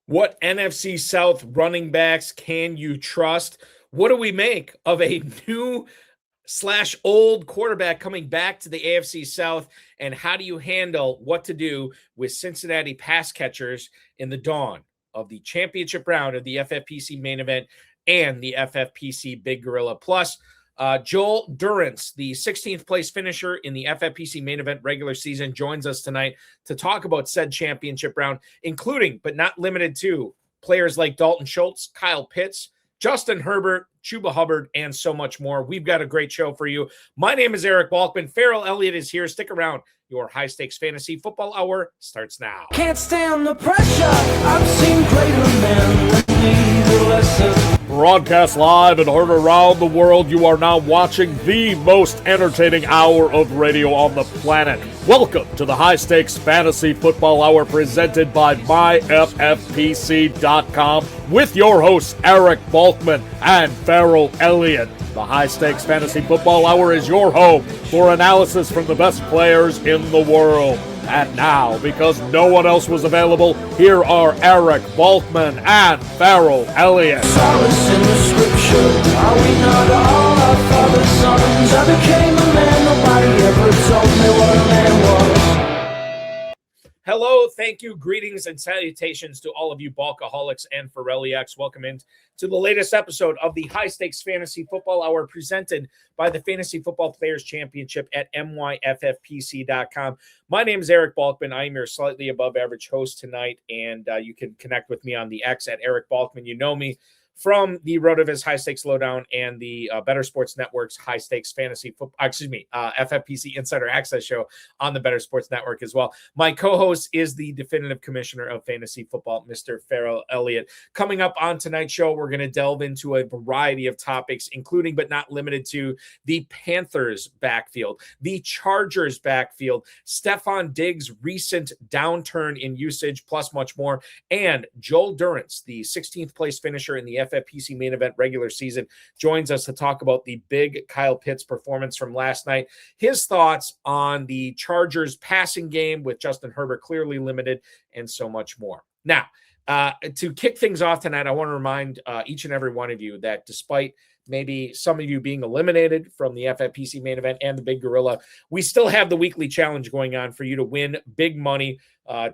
What NFC South running backs can you trust? What do we make of a new/old quarterback coming back to the AFC South? And how do you handle what to do with Cincinnati pass catchers in the dawn of the championship round of the FFPC Main Event and the FFPC Big Gorilla? Plus, Joel Durrance, the 16th place finisher in the FFPC Main Event regular season, joins us tonight to talk about said championship round, including but not limited to players like Dalton Schultz, Kyle Pitts, Justin Herbert, Chuba Hubbard, and so much more. We've got a great show for you. My name is Eric Balkman. Ferrell Elliott is here. Stick around. Your high-stakes fantasy football hour starts now. Can't stand the pressure. I've seen greater men need a lesson. Broadcast live and heard around the world, you are now watching the most entertaining hour of radio on the planet. Welcome to the High Stakes Fantasy Football Hour presented by myffpc.com with your hosts Eric Balkman and Ferrell Elliott. The High Stakes Fantasy Football Hour is your home for analysis from the best players in the world. And now, because no one else was available, here are Eric Balkman and Ferrell Elliott. Solace in the scripture. Are we not all our father's sons? I became a man. Nobody ever told me what a man was. Hello, thank you, greetings, and salutations to all of you Balkaholics and Ferrelliacs. Welcome in to the latest episode of the High Stakes Fantasy Football Hour presented by the Fantasy Football Players Championship at myffpc.com. My name is Eric Balkman. I am your slightly above average host tonight, and you can connect with me on the X at Eric Balkman. You know me from the RotoViz High Stakes Lowdown and the Better Sports Network's High Stakes Fantasy Football, FFPC Insider Access show on the Better Sports Network as well. My co-host is the definitive commissioner of fantasy football, Mr. Ferrell Elliott. Coming up on tonight's show, we're going to delve into a variety of topics, including but not limited to the Panthers backfield, the Chargers backfield, Stephon Diggs' recent downturn in usage, plus much more, and Joel Durrance, the 16th place finisher in the FFPC Main Event regular season, joins us to talk about the big Kyle Pitts performance from last night, his thoughts on the Chargers passing game with Justin Herbert clearly limited, and so much more. Now, to kick things off tonight, I want to remind each and every one of you that despite maybe some of you being eliminated from the FFPC Main Event and the Big Gorilla, we still have the weekly challenge going on for you to win big money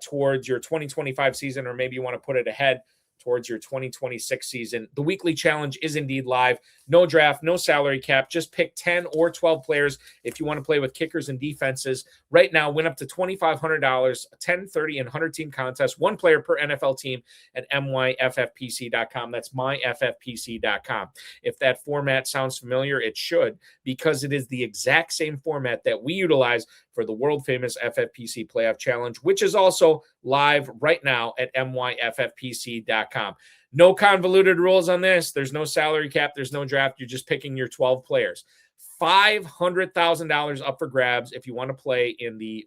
towards your 2025 season, or maybe you want to put it ahead towards your 2026 season. The weekly challenge is indeed live. No draft, no salary cap. Just pick 10 or 12 players if you want to play with kickers and defenses. Right now, win up to $2,500, a 10, 30, and 100-team contest, one player per NFL team at myffpc.com. That's myffpc.com. If that format sounds familiar, it should, because it is the exact same format that we utilize for the world-famous FFPC Playoff Challenge, which is also live right now at myffpc.com. No convoluted rules on this. There's no salary cap. There's no draft. You're just picking your 12 players. $500,000 up for grabs if you want to play in the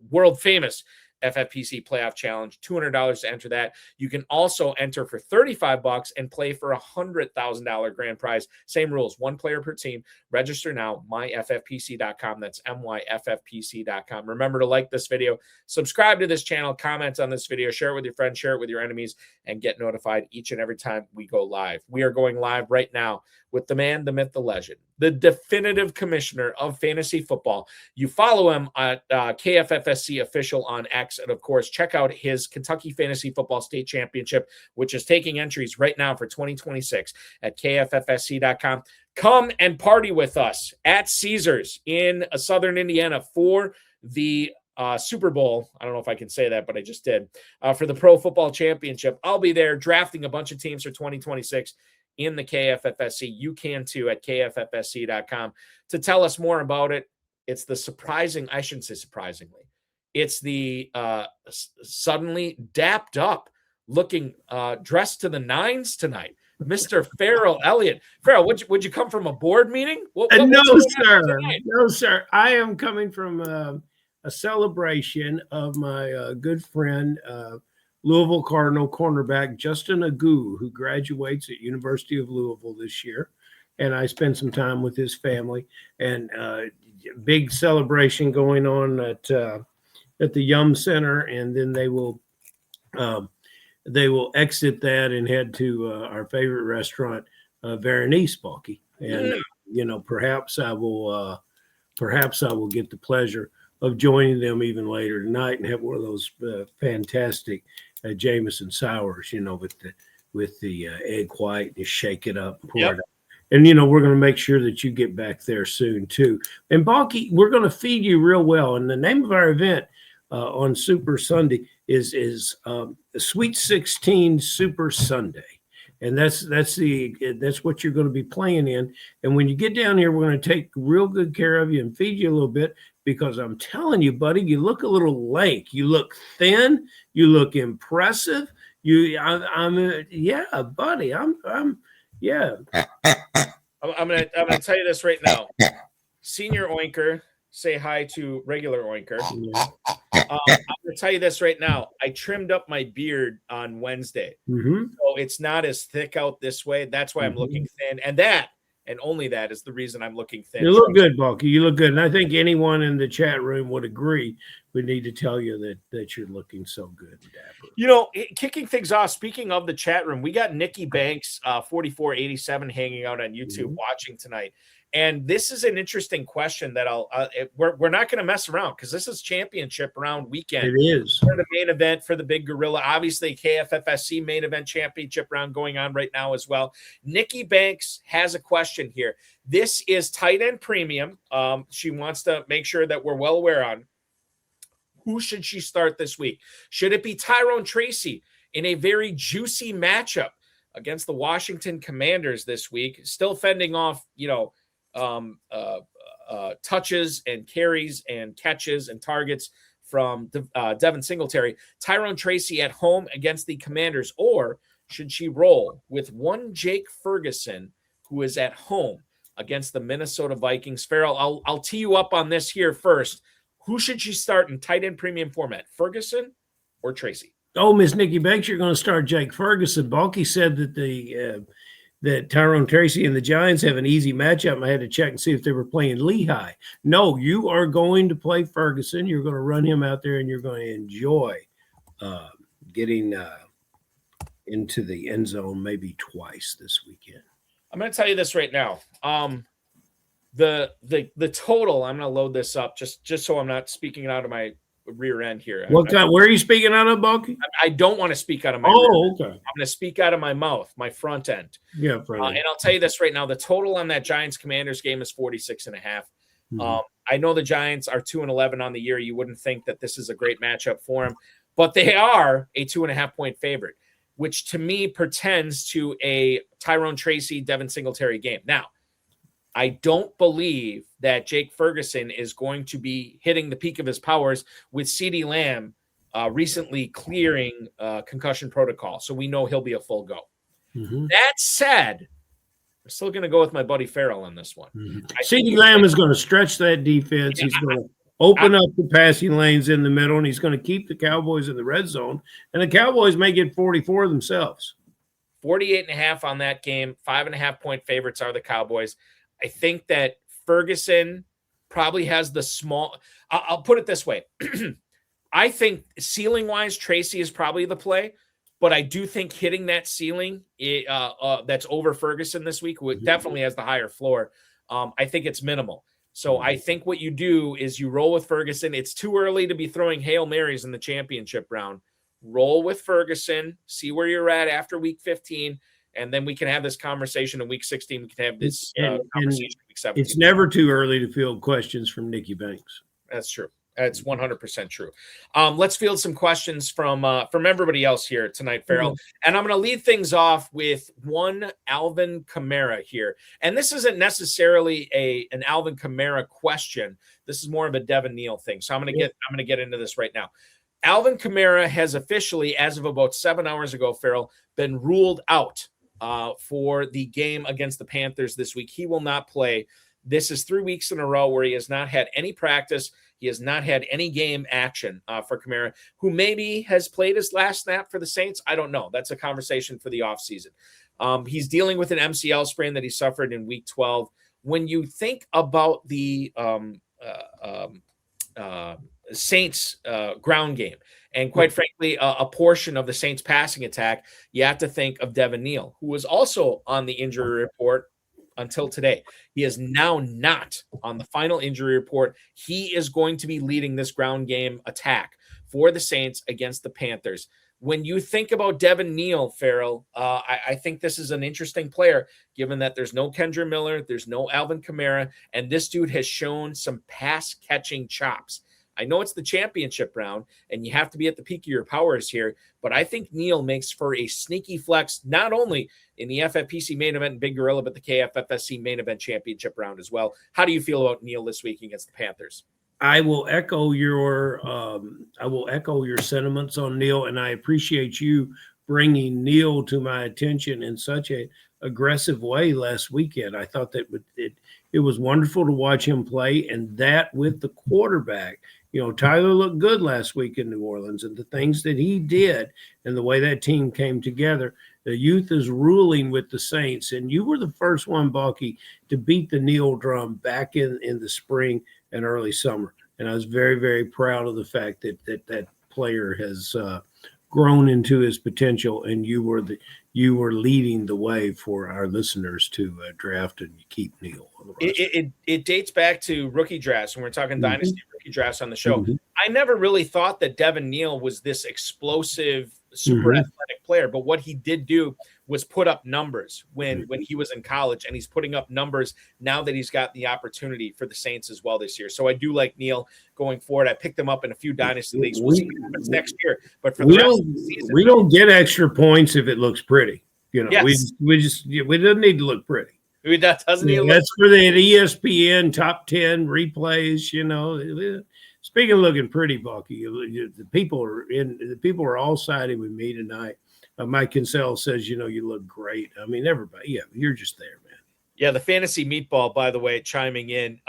world-famous FFPC Playoff Challenge, $200 to enter that. You can also enter for $35 and play for a $100,000 grand prize. Same rules, one player per team. Register now, myffpc.com. That's myffpc.com. Remember to like this video, subscribe to this channel, comment on this video, share it with your friends, share it with your enemies, and get notified each and every time we go live. We are going live right now with the man, the myth, the legend, the definitive commissioner of fantasy football. You follow him at KFFSC official on X, and of course, check out his Kentucky Fantasy Football State Championship, which is taking entries right now for 2026 at KFFSC.com. Come and party with us at Caesars in Southern Indiana for the Super Bowl. I don't know if I can say that, but I just did. For the Pro Football Championship. I'll be there drafting a bunch of teams for 2026 in the KFFSC. You can too at KFFSC.com. To tell us more about it, it's the surprising, I shouldn't say surprisingly, it's the suddenly dapped up looking dressed to the nines tonight, Mr. Ferrell Elliott. Ferrell, would you come from a board meeting? No, sir. No, sir. I am coming from a celebration of my good friend, Louisville Cardinal cornerback Justin Agu, who graduates at University of Louisville this year. And I spent some time with his family, and big celebration going on at the Yum Center. And then they will they will exit that and head to our favorite restaurant, Berenice, Balky. And perhaps I will get the pleasure of joining them even later tonight and have one of those fantastic Jameson sours, with the egg white, you shake it up, pour it out. And, we're going to make sure that you get back there soon, too. And, Balky, we're going to feed you real well. And the name of our event on Super Sunday is Sweet 16 Super Sunday. And that's what you're going to be playing in. And when you get down here, we're going to take real good care of you and feed you a little bit, because I'm telling you, buddy, you look a little lank. You look thin. You look impressive. Buddy. I'm gonna tell you this right now. Senior Oinker, say hi to regular Oinker. I'm gonna tell you this right now. I trimmed up my beard on Wednesday, so it's not as thick out this way. That's why I'm looking thin, and that and only that is the reason I'm looking thin. You look good, Balky. You look good, and I think anyone in the chat room would agree. We need to tell you that you're looking so good, dapper. Kicking things off, speaking of the chat room, we got Nikki Banks 4487 hanging out on YouTube watching tonight. And this is an interesting question that we're not going to mess around, because this is championship round weekend. It is for the main event for the Big Gorilla. Obviously, KFFSC main event championship round going on right now as well. Nikki Banks has a question here. This is tight end premium. She wants to make sure that we're well aware on who should she start this week. Should it be Tyrone Tracy in a very juicy matchup against the Washington Commanders this week, still fending off, touches and carries and catches and targets from Devin Singletary? Tyrone Tracy at home against the Commanders, or should she roll with one Jake Ferguson, who is at home against the Minnesota Vikings? Ferrell, I'll tee you up on this here first. Who should she start in tight end premium format, Ferguson or Tracy? Oh, Miss Nikki Banks, you're going to start Jake Ferguson. Balky said that that Tyrone Tracy and the Giants have an easy matchup. I had to check and see if they were playing Lehigh. No, you are going to play Ferguson. You're going to run him out there, and you're going to enjoy getting into the end zone maybe twice this weekend. I'm going to tell you this right now. The total, I'm going to load this up just so I'm not speaking out of my rear end here. Where are you speaking out of, Balky? I don't want to speak out of my rear end. Okay. I'm going to speak out of my mouth, my front end. Yeah, and I'll tell you this right now. The total on that Giants-Commanders game is 46.5. I know the Giants are 2-11 on the year. You wouldn't think that this is a great matchup for them, but they are a 2.5-point favorite, which to me portends to a Tyrone Tracy, Devin Singletary game. Now, I don't believe that Jake Ferguson is going to be hitting the peak of his powers with CeeDee Lamb recently clearing concussion protocol. So we know he'll be a full go. That said, I'm still going to go with my buddy Ferrell on this one. CeeDee Lamb is going to stretch that defense. He's going to open up the passing lanes in the middle, and he's going to keep the Cowboys in the red zone. And the Cowboys may get 44 themselves. 48.5 on that game. 5.5-point favorites are the Cowboys. I think that Ferguson probably has the small – I'll put it this way. I think ceiling-wise, Tracy is probably the play, but I do think hitting that ceiling that's over Ferguson this week definitely has the higher floor. I think it's minimal. So I think what you do is you roll with Ferguson. It's too early to be throwing Hail Marys in the championship round. Roll with Ferguson, see where you're at after week 15, and then we can have this conversation in week 16. We can have this conversation in week 17. It's never too early to field questions from Nikki Banks. That's true. That's 100% true. Let's field some questions from everybody else here tonight, Ferrell. And I'm going to lead things off with one Alvin Kamara here. And this isn't necessarily an Alvin Kamara question. This is more of a Devin Neal thing. So I'm going to get into this right now. Alvin Kamara has officially, as of about 7 hours ago, Ferrell, been ruled out for the game against the Panthers this week. He will not play. This is 3 weeks in a row where he has not had any practice. He has not had any game action for Kamara, who maybe has played his last snap for the Saints. I don't know. That's a conversation for the offseason. He's dealing with an MCL sprain that he suffered in week 12. When you think about the Saints ground game. And quite frankly, a portion of the Saints passing attack, you have to think of Devin Neal, who was also on the injury report until today. He is now not on the final injury report. He is going to be leading this ground game attack for the Saints against the Panthers. When you think about Devin Neal, Ferrell, I think this is an interesting player, given that there's no Kendra Miller, there's no Alvin Kamara, and this dude has shown some pass-catching chops. I know it's the championship round, and you have to be at the peak of your powers here, but I think Neal makes for a sneaky flex, not only in the FFPC Main Event and Big Gorilla, but the KFFSC Main Event championship round as well. How do you feel about Neal this week against the Panthers? I will echo your sentiments on Neal, and I appreciate you bringing Neal to my attention in such a aggressive way last weekend. I thought that it was wonderful to watch him play, and that with the quarterback. You know, Tyler looked good last week in New Orleans, and the things that he did and the way that team came together. The youth is ruling with the Saints, and you were the first one, Balky, to beat the Neal drum back in the spring and early summer. And I was very, very proud of the fact that player has grown into his potential, and you were leading the way for our listeners to draft and keep Neal. It dates back to rookie drafts, when we're talking dynasty rookie drafts on the show. Mm-hmm. I never really thought that Devin Neal was this explosive, super athletic player, but what he did do was put up numbers when he was in college, and he's putting up numbers now that he's got the opportunity for the Saints as well this year. So I do like Neal going forward. I picked him up in a few dynasty leagues. We'll see what happens next year, but for the rest of the season, we don't get extra points if it looks pretty. You know, yes. we don't need to look pretty. That doesn't even that's for the ESPN top 10 replays. You know, speaking of looking pretty, Bucky, the people are all siding with me tonight. Mike Kinsell says, you know, you look great. I mean, everybody, yeah, you're just there, man. Yeah, the fantasy meatball, by the way, chiming in.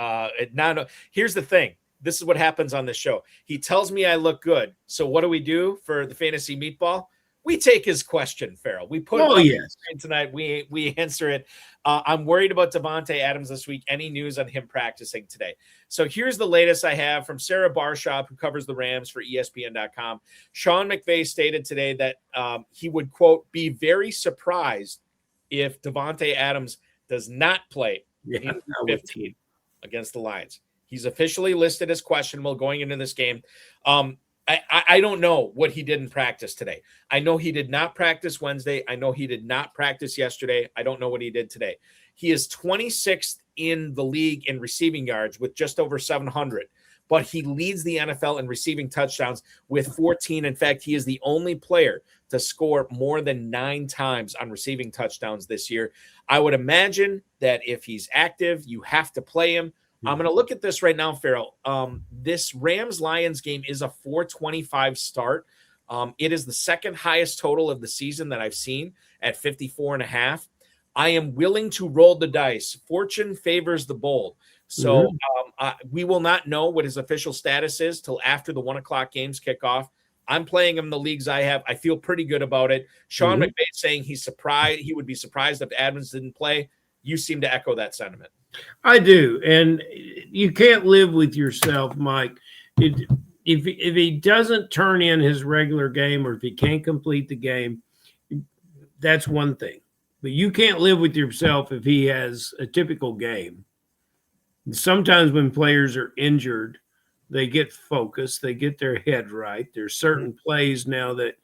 Here's the thing. This is what happens on this show. He tells me I look good. So what do we do for the fantasy meatball? We take his question, Ferrell. We put it on tonight. We answer it. I'm worried about Davante Adams this week. Any news on him practicing today? So here's the latest I have from Sarah Barshop, who covers the Rams for ESPN.com. Sean McVay stated today that he would, quote, be very surprised if Davante Adams does not play in 15 against the Lions. He's officially listed as questionable going into this game. I don't know what he did in practice today. I know he did not practice Wednesday. I know he did not practice yesterday. I don't know what he did today. He is 26th in the league in receiving yards with just over 700, but he leads the NFL in receiving touchdowns with 14. In fact, he is the only player to score more than 9 times on receiving touchdowns this year. I would imagine that if he's active, you have to play him. I'm going to look at this right now, Ferrell. This Rams-Lions game is a 425 start. It is the second highest total of the season that I've seen at 54.5. I am willing to roll the dice. Fortune favors the bold. So we will not know what his official status is till after the 1 o'clock games kick off. I'm playing him in the leagues I have. I feel pretty good about it. Sean McVay saying he's surprised. He would be surprised if Adams didn't play. You seem to echo that sentiment. I do, and you can't live with yourself, Mike. If he doesn't turn in his regular game, or if he can't complete the game, that's one thing. But you can't live with yourself if he has a typical game. Sometimes when players are injured, they get focused, they get their head right. There's certain plays now that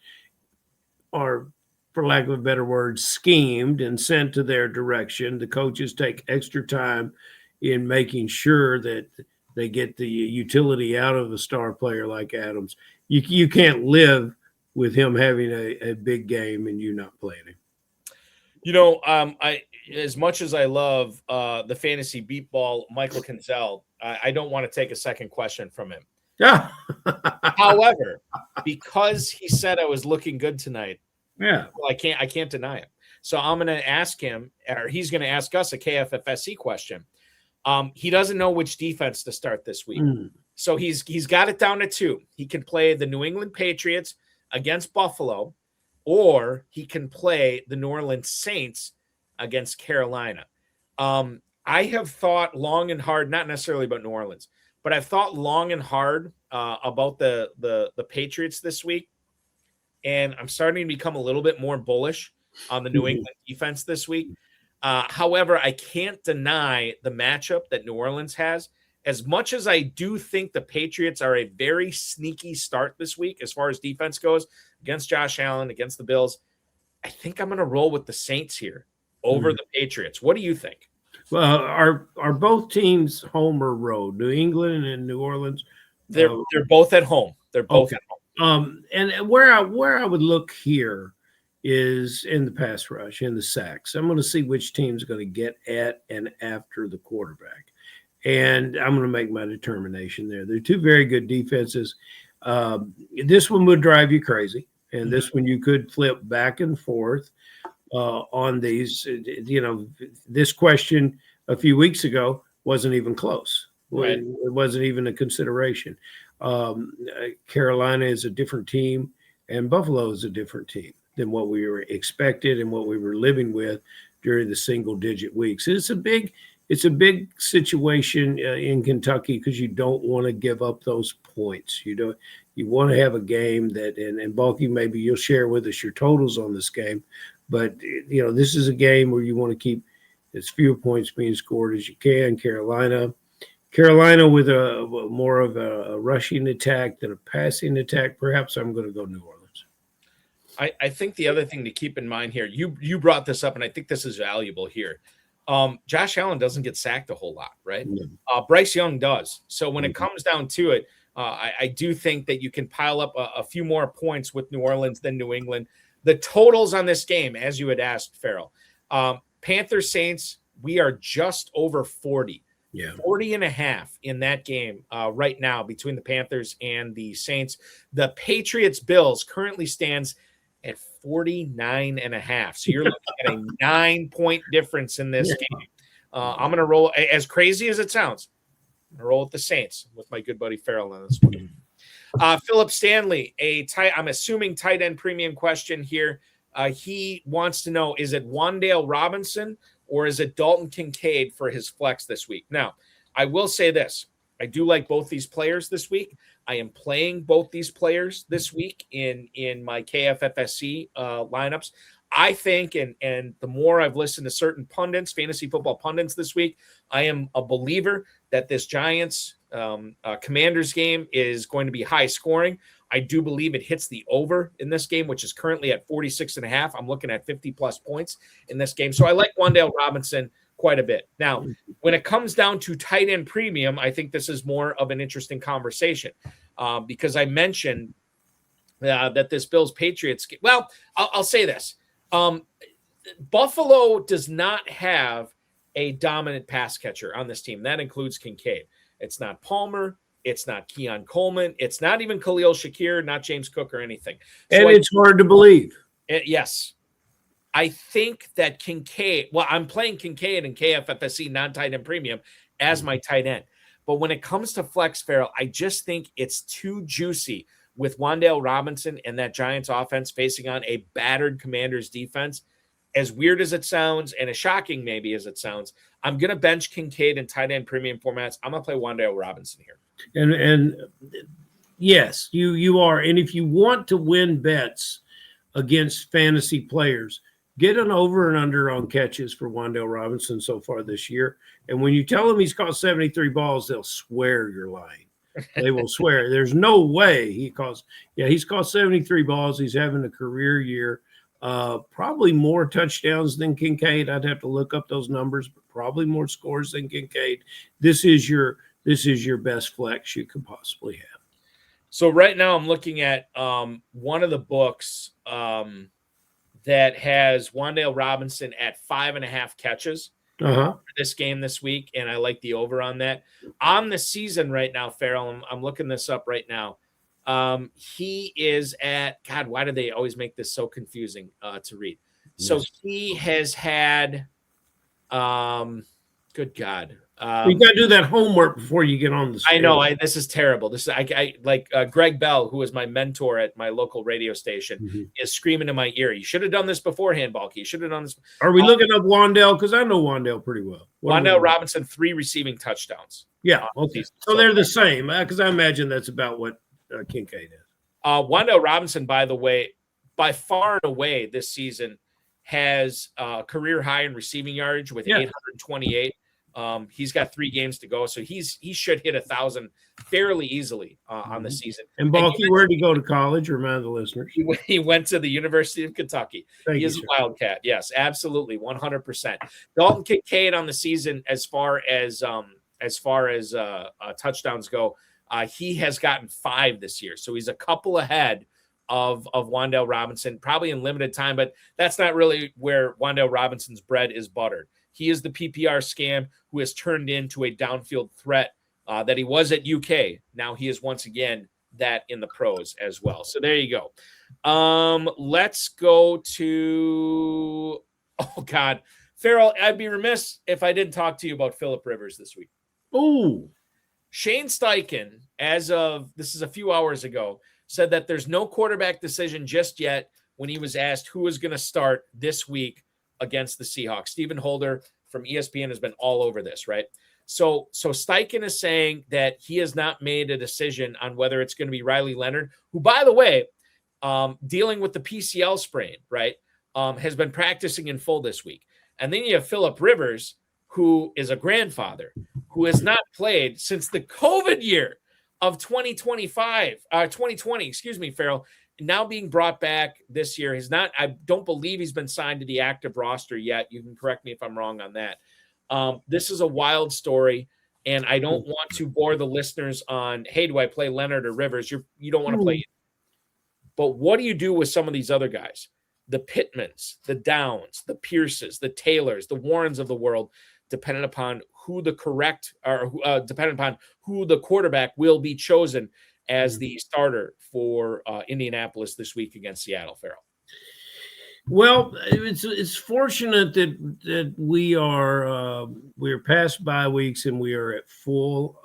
are, for lack of a better word, schemed and sent to their direction. The coaches take extra time in making sure that they get the utility out of a star player like Adams. You can't live with him having a big game and you not playing him. You know, I as much as I love the fantasy beat ball, Michael Kinsell, I don't want to take a second question from him. Yeah. However, because he said I was looking good tonight, yeah, well, I can't deny it. So I'm going to ask him, or he's going to ask us a KFFSC question. He doesn't know which defense to start this week. So he's got it down to 2. He can play the New England Patriots against Buffalo, or he can play the New Orleans Saints against Carolina. I have thought long and hard, not necessarily about New Orleans, but I've thought long and hard about the Patriots this week, and I'm starting to become a little bit more bullish on the New England defense this week. However, I can't deny the matchup that New Orleans has. As much as I do think the Patriots are a very sneaky start this week as far as defense goes against Josh Allen, against the Bills, I think I'm going to roll with the Saints here over the Patriots. What do you think? Well, are both teams home or road? New England and New Orleans? They're both at home. They're both Okay. at home. And where I would look here is in the pass rush, in the sacks. I'm going to see which team's going to get at and after the quarterback. And I'm going to make my determination there. They're two very good defenses. This one would drive you crazy. And this one you could flip back and forth on these. You know, this question a few weeks ago wasn't even close. Right. It wasn't even a consideration. Carolina is a different team, and Buffalo is a different team than what we were expected and what we were living with during the single-digit weeks. It's a big situation in Kentucky because you don't want to give up those points. You want to have a game that, and Balky, maybe you'll share with us your totals on this game, but this is a game where you want to keep as few points being scored as you can. Carolina with a more of a rushing attack than a passing attack. Perhaps I'm going to go New Orleans. I think the other thing to keep in mind here, you brought this up, and I think this is valuable here. Josh Allen doesn't get sacked a whole lot, right? Bryce Young does. So when it comes down to it, I do think that you can pile up a few more points with New Orleans than New England. The totals on this game, as you had asked, Ferrell, Panthers Saints, we are just over 40. 40.5 in that game right now between the Panthers and the Saints. The Patriots Bills currently stands at 49.5. So you're looking at a 9-point difference in this game. I'm going to roll, as crazy as it sounds, I'm going to roll with the Saints with my good buddy Ferrell on this one. Philip Stanley, I'm assuming tight end premium question here. He wants to know, is it Wan'Dale Robinson or is it Dalton Kincaid for his flex this week? Now, I will say this. I do like both these players this week. I am playing both these players this week in my KFFSC lineups. I think, and the more I've listened to certain pundits, fantasy football pundits this week, I am a believer that this Giants Commanders game is going to be high scoring. I do believe it hits the over in this game, which is currently at 46.5. I'm looking at 50-plus points in this game. So I like Wan'Dale Robinson quite a bit. Now, when it comes down to tight end premium, I think this is more of an interesting conversation because I mentioned that this Bills-Patriots – well, I'll say this. Buffalo does not have a dominant pass catcher on this team. That includes Kincaid. It's not Palmer. It's not Keon Coleman. It's not even Khalil Shakir, not James Cook or anything. And it's hard to believe. Yes. I think that Kincaid, well, I'm playing Kincaid in KFFSC non-tight end premium as my tight end. But when it comes to flex, Ferrell, I just think it's too juicy with Wan'Dale Robinson and that Giants offense facing on a battered Commanders defense. As weird as it sounds and as shocking maybe as it sounds, I'm going to bench Kincaid in tight end premium formats. I'm going to play Wan'Dale Robinson here. And yes, you are. And if you want to win bets against fantasy players, get an over and under on catches for Wan'Dale Robinson so far this year. And when you tell them he's caught 73 balls, they'll swear you're lying. They will swear. There's no way he's caught 73 balls. He's having a career year. Probably more touchdowns than Kincaid. I'd have to look up those numbers, but probably more scores than Kincaid. This is your best flex you could possibly have. So right now I'm looking at one of the books that has Wan'Dale Robinson at 5.5 catches for this game this week, and I like the over on that. On the season right now, Ferrell, I'm looking this up right now. He is at, God, why do they always make this so confusing to read? So he has had, Good God. You got to do that homework before you get on the stage. I know. This is terrible. This is I like Greg Bell, who is my mentor at my local radio station, is screaming in my ear. You should have done this beforehand, Balky. You should have done this. Are we looking up Wandale? Because I know Wandale pretty well. Wandale Robinson, 3 receiving touchdowns. Yeah. Okay. So they're the same, because I imagine that's about what Kincaid is. Wandale Robinson, by the way, by far and away this season has career high in receiving yardage with 828. He's got 3 games to go, so he should hit 1,000 fairly easily on the season. And Balky, where did he go to college? Remind the listeners. He went to the University of Kentucky. He is a Wildcat. Yes, absolutely, 100%. Dalton Kincaid on the season, as far as touchdowns go, he has gotten 5 this year, so he's a couple ahead of Wandale Robinson, probably in limited time, but that's not really where Wandale Robinson's bread is buttered. He is the PPR scam who has turned into a downfield threat that he was at UK. Now he is once again that in the pros as well. So there you go. Let's go to, Ferrell, I'd be remiss if I didn't talk to you about Phillip Rivers this week. Oh, Shane Steichen, as of this is a few hours ago, said that there's no quarterback decision just yet when he was asked who was going to start this week against the Seahawks. Stephen Holder from ESPN has been all over this, right? So Steichen is saying that he has not made a decision on whether it's going to be Riley Leonard, who, by the way, dealing with the PCL sprain, right, has been practicing in full this week. And then you have Phillip Rivers, who is a grandfather, who has not played since the COVID year of 2020, Ferrell, now being brought back this year. I don't believe he's been signed to the active roster yet. You can correct me if I'm wrong on that. This is a wild story, and I don't want to bore the listeners on, hey, do I play Leonard or Rivers? You don't want to play either. But what do you do with some of these other guys? The Pittmans, the Downs, the Pierces, the Taylors, the Warrens of the world, depending upon who the quarterback will be chosen as the starter for Indianapolis this week against Seattle. Ferrell. Well, it's fortunate that we're past bye weeks and we are at full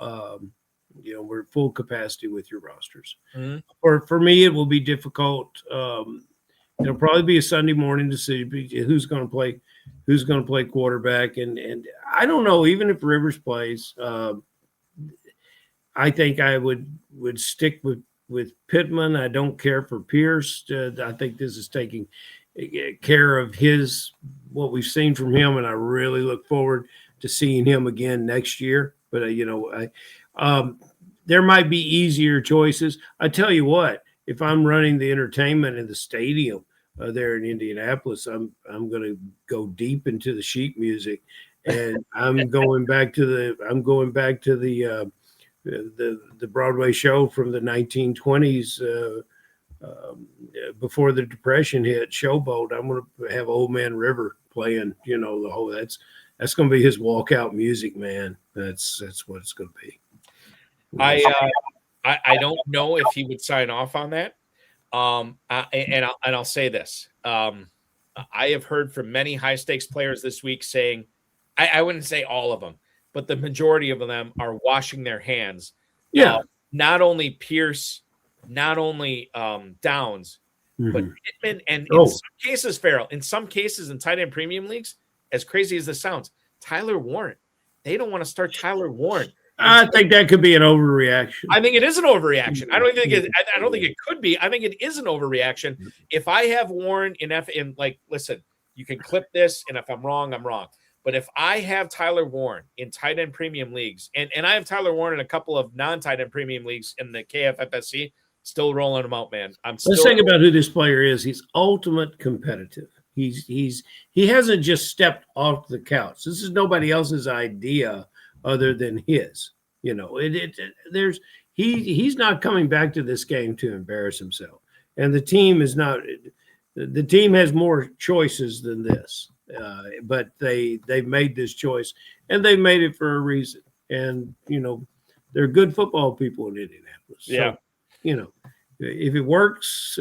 we're at full capacity with your rosters. Or for me, it will be difficult. It'll probably be a Sunday morning decision who's going to play quarterback, and I don't know, even if Rivers plays. I think I would stick with Pittman. I don't care for Pierce. I think this is taking care of what we've seen from him, and I really look forward to seeing him again next year. But there might be easier choices. I tell you what, if I'm running the entertainment in the stadium there in Indianapolis, I'm going to go deep into the sheet music, and I'm going back to the Broadway show from the 1920s before the Depression hit, Showboat. I'm going to have Old Man River playing, the whole that's going to be his walkout music, man. That's what it's going to be. I don't know if he would sign off on that. I'll say this. I have heard from many high stakes players this week saying, I wouldn't say all of them, but the majority of them are washing their hands. Yeah. Not only Pierce, not only Downs, but Pittman, and in some cases, Ferrell, in some cases in tight end premium leagues, as crazy as this sounds, Tyler Warren. They don't want to start Tyler Warren. I think that could be an overreaction. I think it is an overreaction. I don't think it could be. I think it is an overreaction. If I have Warren listen, you can clip this, and if I'm wrong, I'm wrong. But if I have Tyler Warren in tight end premium leagues, and I have Tyler Warren in a couple of non-tight end premium leagues in the KFFSC, still rolling him out, man. Let's think about who this player is. He's ultimate competitive. He hasn't just stepped off the couch. This is nobody else's idea other than his. He's not coming back to this game to embarrass himself. And the team is not. The team has more choices than this. But they've made this choice, and they made it for a reason. And they're good football people in Indianapolis. Yeah. So, if it works,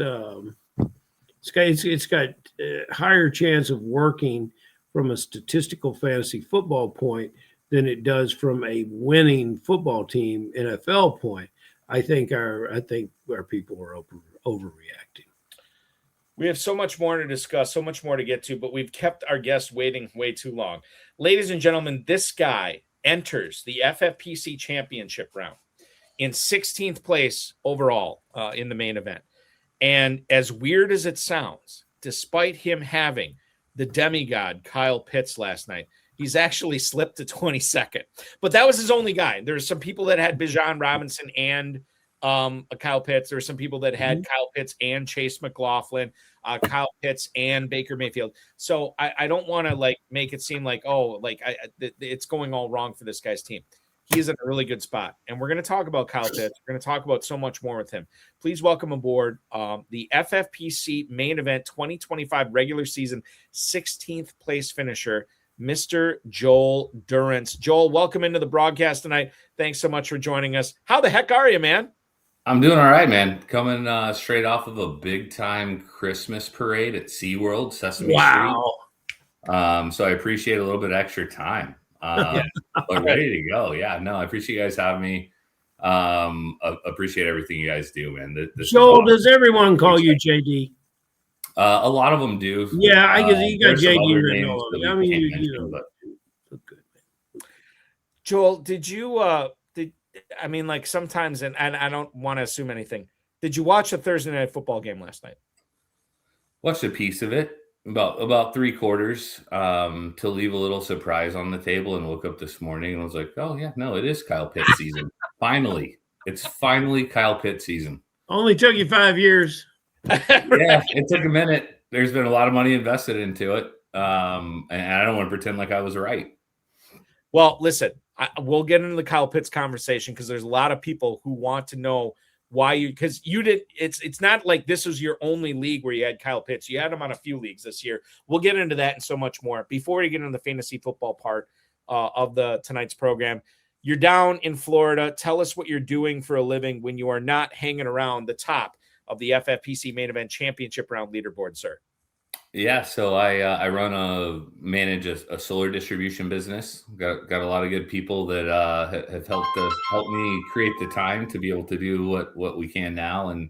it's got a higher chance of working from a statistical fantasy football point than it does from a winning football team NFL point. I think our people are overreacting. We have so much more to discuss, so much more to get to, but we've kept our guests waiting way too long. Ladies and gentlemen, this guy enters the FFPC championship round in 16th place overall in the main event. And as weird as it sounds, despite him having the demigod Kyle Pitts last night, he's actually slipped to 22nd. But that was his only guy. There's some people that had Bijan Robinson and Kyle Pitts. There were some people that had Kyle Pitts and Chase McLaughlin, Kyle Pitts and Baker Mayfield. So I don't want to like make it seem like, it's going all wrong for this guy's team. He's in a really good spot. And we're going to talk about Kyle Pitts. We're going to talk about so much more with him. Please welcome aboard the FFPC Main Event 2025 regular season 16th place finisher, Mr. Joel Durrance. Joel, welcome into the broadcast tonight. Thanks so much for joining us. How the heck are you, man? I'm doing all right, man. Coming straight off of a big-time Christmas parade at SeaWorld, Sesame Street. So I appreciate a little bit extra time. But ready to go. Yeah, no, I appreciate you guys having me. Appreciate everything you guys do, man. Joel, does everyone call you JD? A lot of them do. Yeah, I guess you got JD written on. I mean, you know. Good. Joel, did you sometimes, and I don't want to assume anything. Did you watch a Thursday night football game last night? Watched a piece of it, about 3/4, to leave a little surprise on the table, and woke up this morning and was like, oh yeah, no, it is Kyle Pitts season. It's finally Kyle Pitts season. Only took you 5 years. Yeah, it took a minute. There's been a lot of money invested into it. And I don't want to pretend like I was right. Well, listen, we'll get into the Kyle Pitts conversation because there's a lot of people who want to know why because you did. It's not like this was your only league where you had Kyle Pitts. You had him on a few leagues this year. We'll get into that and so much more. Before we get into the fantasy football part of tonight's program, you're down in Florida. Tell us what you're doing for a living when you are not hanging around the top of the FFPC Main Event Championship Round leaderboard, sir. Yeah, so I manage a solar distribution business. Got a lot of good people that have helped me create the time to be able to do what we can now. And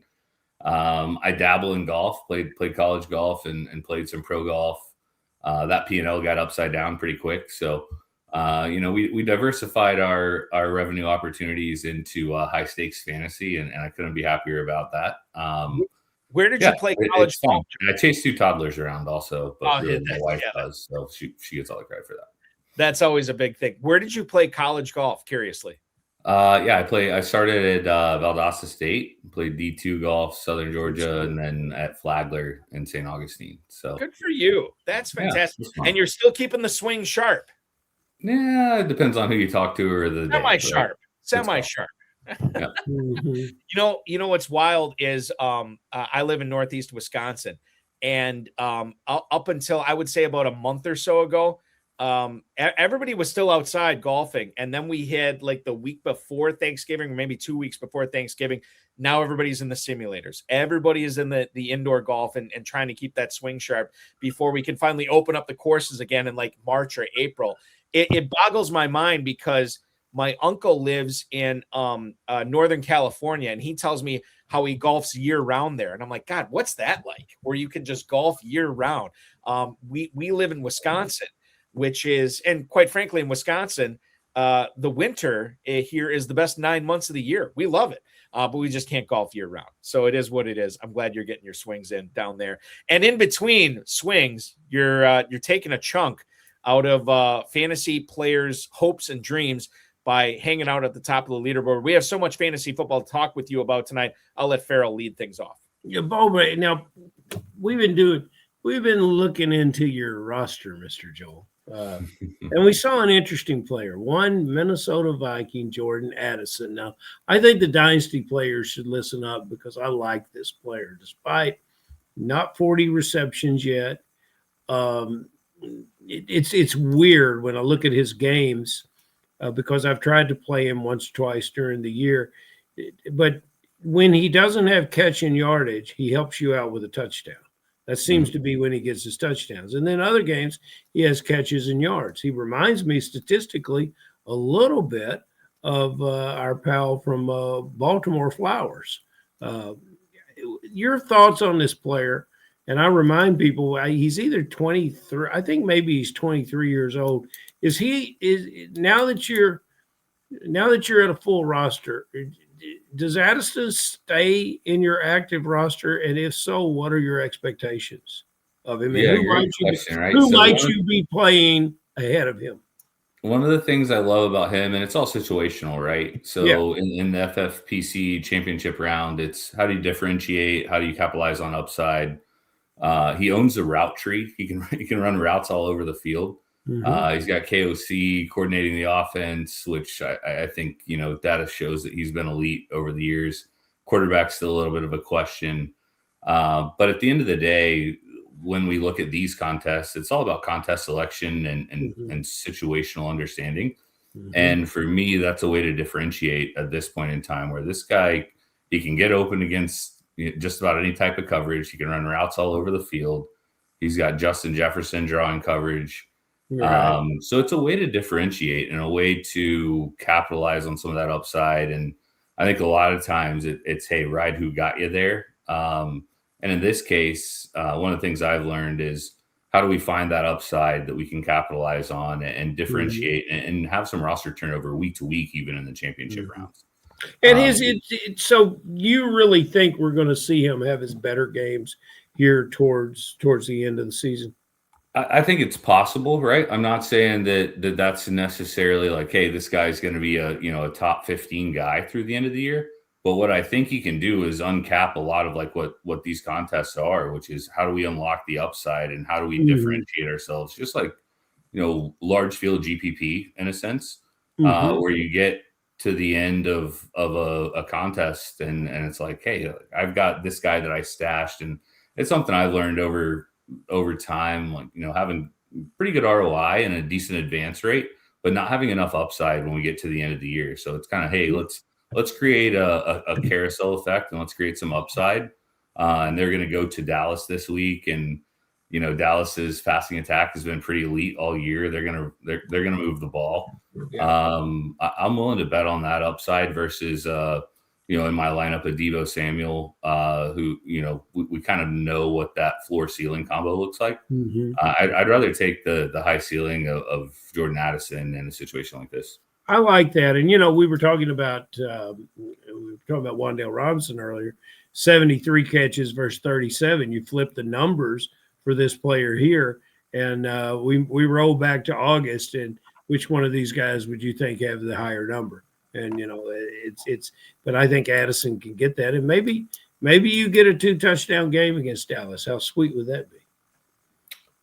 I dabble in golf, played college golf and played some pro golf. That P&L got upside down pretty quick. So we diversified our revenue opportunities into high stakes fantasy, and I couldn't be happier about that. Where did you play college golf? I chase 2 toddlers around also, but really my wife does, so she gets all the credit for that. That's always a big thing. Where did you play college golf, curiously? I started at Valdosta State, played D2 golf, Southern Georgia, and then at Flagler in St. Augustine. So good for you. That's fantastic. And you're still keeping the swing sharp. Yeah, it depends on who you talk to or the semi-sharp. Semi-sharp. Yeah. You know what's wild is I live in Northeast Wisconsin, and up until I would say about a month or so ago, everybody was still outside golfing, and then we had like the week before Thanksgiving, or maybe 2 weeks before Thanksgiving. Now everybody's in the simulators. Everybody is in the indoor golf and trying to keep that swing sharp before we can finally open up the courses again in like March or April. It boggles my mind because my uncle lives in Northern California, and he tells me how he golfs year round there. And I'm like, God, what's that like? Where you can just golf year round. We live in Wisconsin, which is, and quite frankly, in Wisconsin, the winter here is the best 9 months of the year. We love it, but we just can't golf year round. So it is what it is. I'm glad you're getting your swings in down there. And in between swings, you're taking a chunk out of fantasy players' hopes and dreams by hanging out at the top of the leaderboard. We have so much fantasy football to talk with you about tonight. I'll let Ferrell lead things off. Yeah, Boba, now we've been looking into your roster, Mr. Joel. And we saw an interesting player, one Minnesota Viking, Jordan Addison. Now, I think the dynasty players should listen up because I like this player, despite not 40 receptions yet. It's weird when I look at his games because I've tried to play him once or twice during the year. But when he doesn't have catch and yardage, he helps you out with a touchdown. That seems to be when he gets his touchdowns. And then other games, he has catches and yards. He reminds me statistically a little bit of our pal from Baltimore Flowers. Your thoughts on this player? And I remind people he's either 23. I think maybe he's 23 years old. Is now that you're at a full roster? Does Addison stay in your active roster? And if so, what are your expectations of him? Yeah, who might you be playing ahead of him? One of the things I love about him, and it's all situational, right? So in the FFPC championship round, it's how do you differentiate? How do you capitalize on upside? He owns the route tree. He can run routes all over the field. Mm-hmm. He's got KOC coordinating the offense, which I think, data shows that he's been elite over the years. Quarterback's still a little bit of a question. But at the end of the day, when we look at these contests, it's all about contest selection and situational understanding. Mm-hmm. And for me, that's a way to differentiate at this point in time, where this guy, he can get open against just about any type of coverage. He can run routes all over the field. He's got Justin Jefferson drawing coverage. Right. So it's a way to differentiate and a way to capitalize on some of that upside. And I think a lot of times it's, hey, ride who got you there. And in this case, one of the things I've learned is how do we find that upside that we can capitalize on and differentiate mm-hmm. and have some roster turnover week to week, even in the championship mm-hmm. rounds. And so you really think we're going to see him have his better games here towards the end of the season? I think it's possible, right? I'm not saying that that's necessarily like, hey, this guy's going to be a top 15 guy through the end of the year. But what I think he can do is uncap a lot of like what these contests are, which is how do we unlock the upside and how do we mm-hmm. differentiate ourselves? Just like, large field GPP in a sense, mm-hmm. Where you get to the end of a contest and it's like, hey, I've got this guy that I stashed. And it's something I learned over time, like, having pretty good ROI and a decent advance rate, but not having enough upside when we get to the end of the year. So it's kind of, hey, let's create a carousel effect and let's create some upside. And they're going to go to Dallas this week. And, Dallas's passing attack has been pretty elite all year. They're going to move the ball. Yeah. I'm willing to bet on that upside versus, in my lineup, a Deebo Samuel, who, we kind of know what that floor ceiling combo looks like. Mm-hmm. I'd rather take the high ceiling of Jordan Addison in a situation like this. I like that. And, we were talking about Wan'Dale Robinson earlier, 73 catches versus 37. You flip the numbers for this player here. And we roll back to August, and which one of these guys would you think have the higher number? And, but I think Addison can get that. And maybe you get a 2-touchdown game against Dallas. How sweet would that be?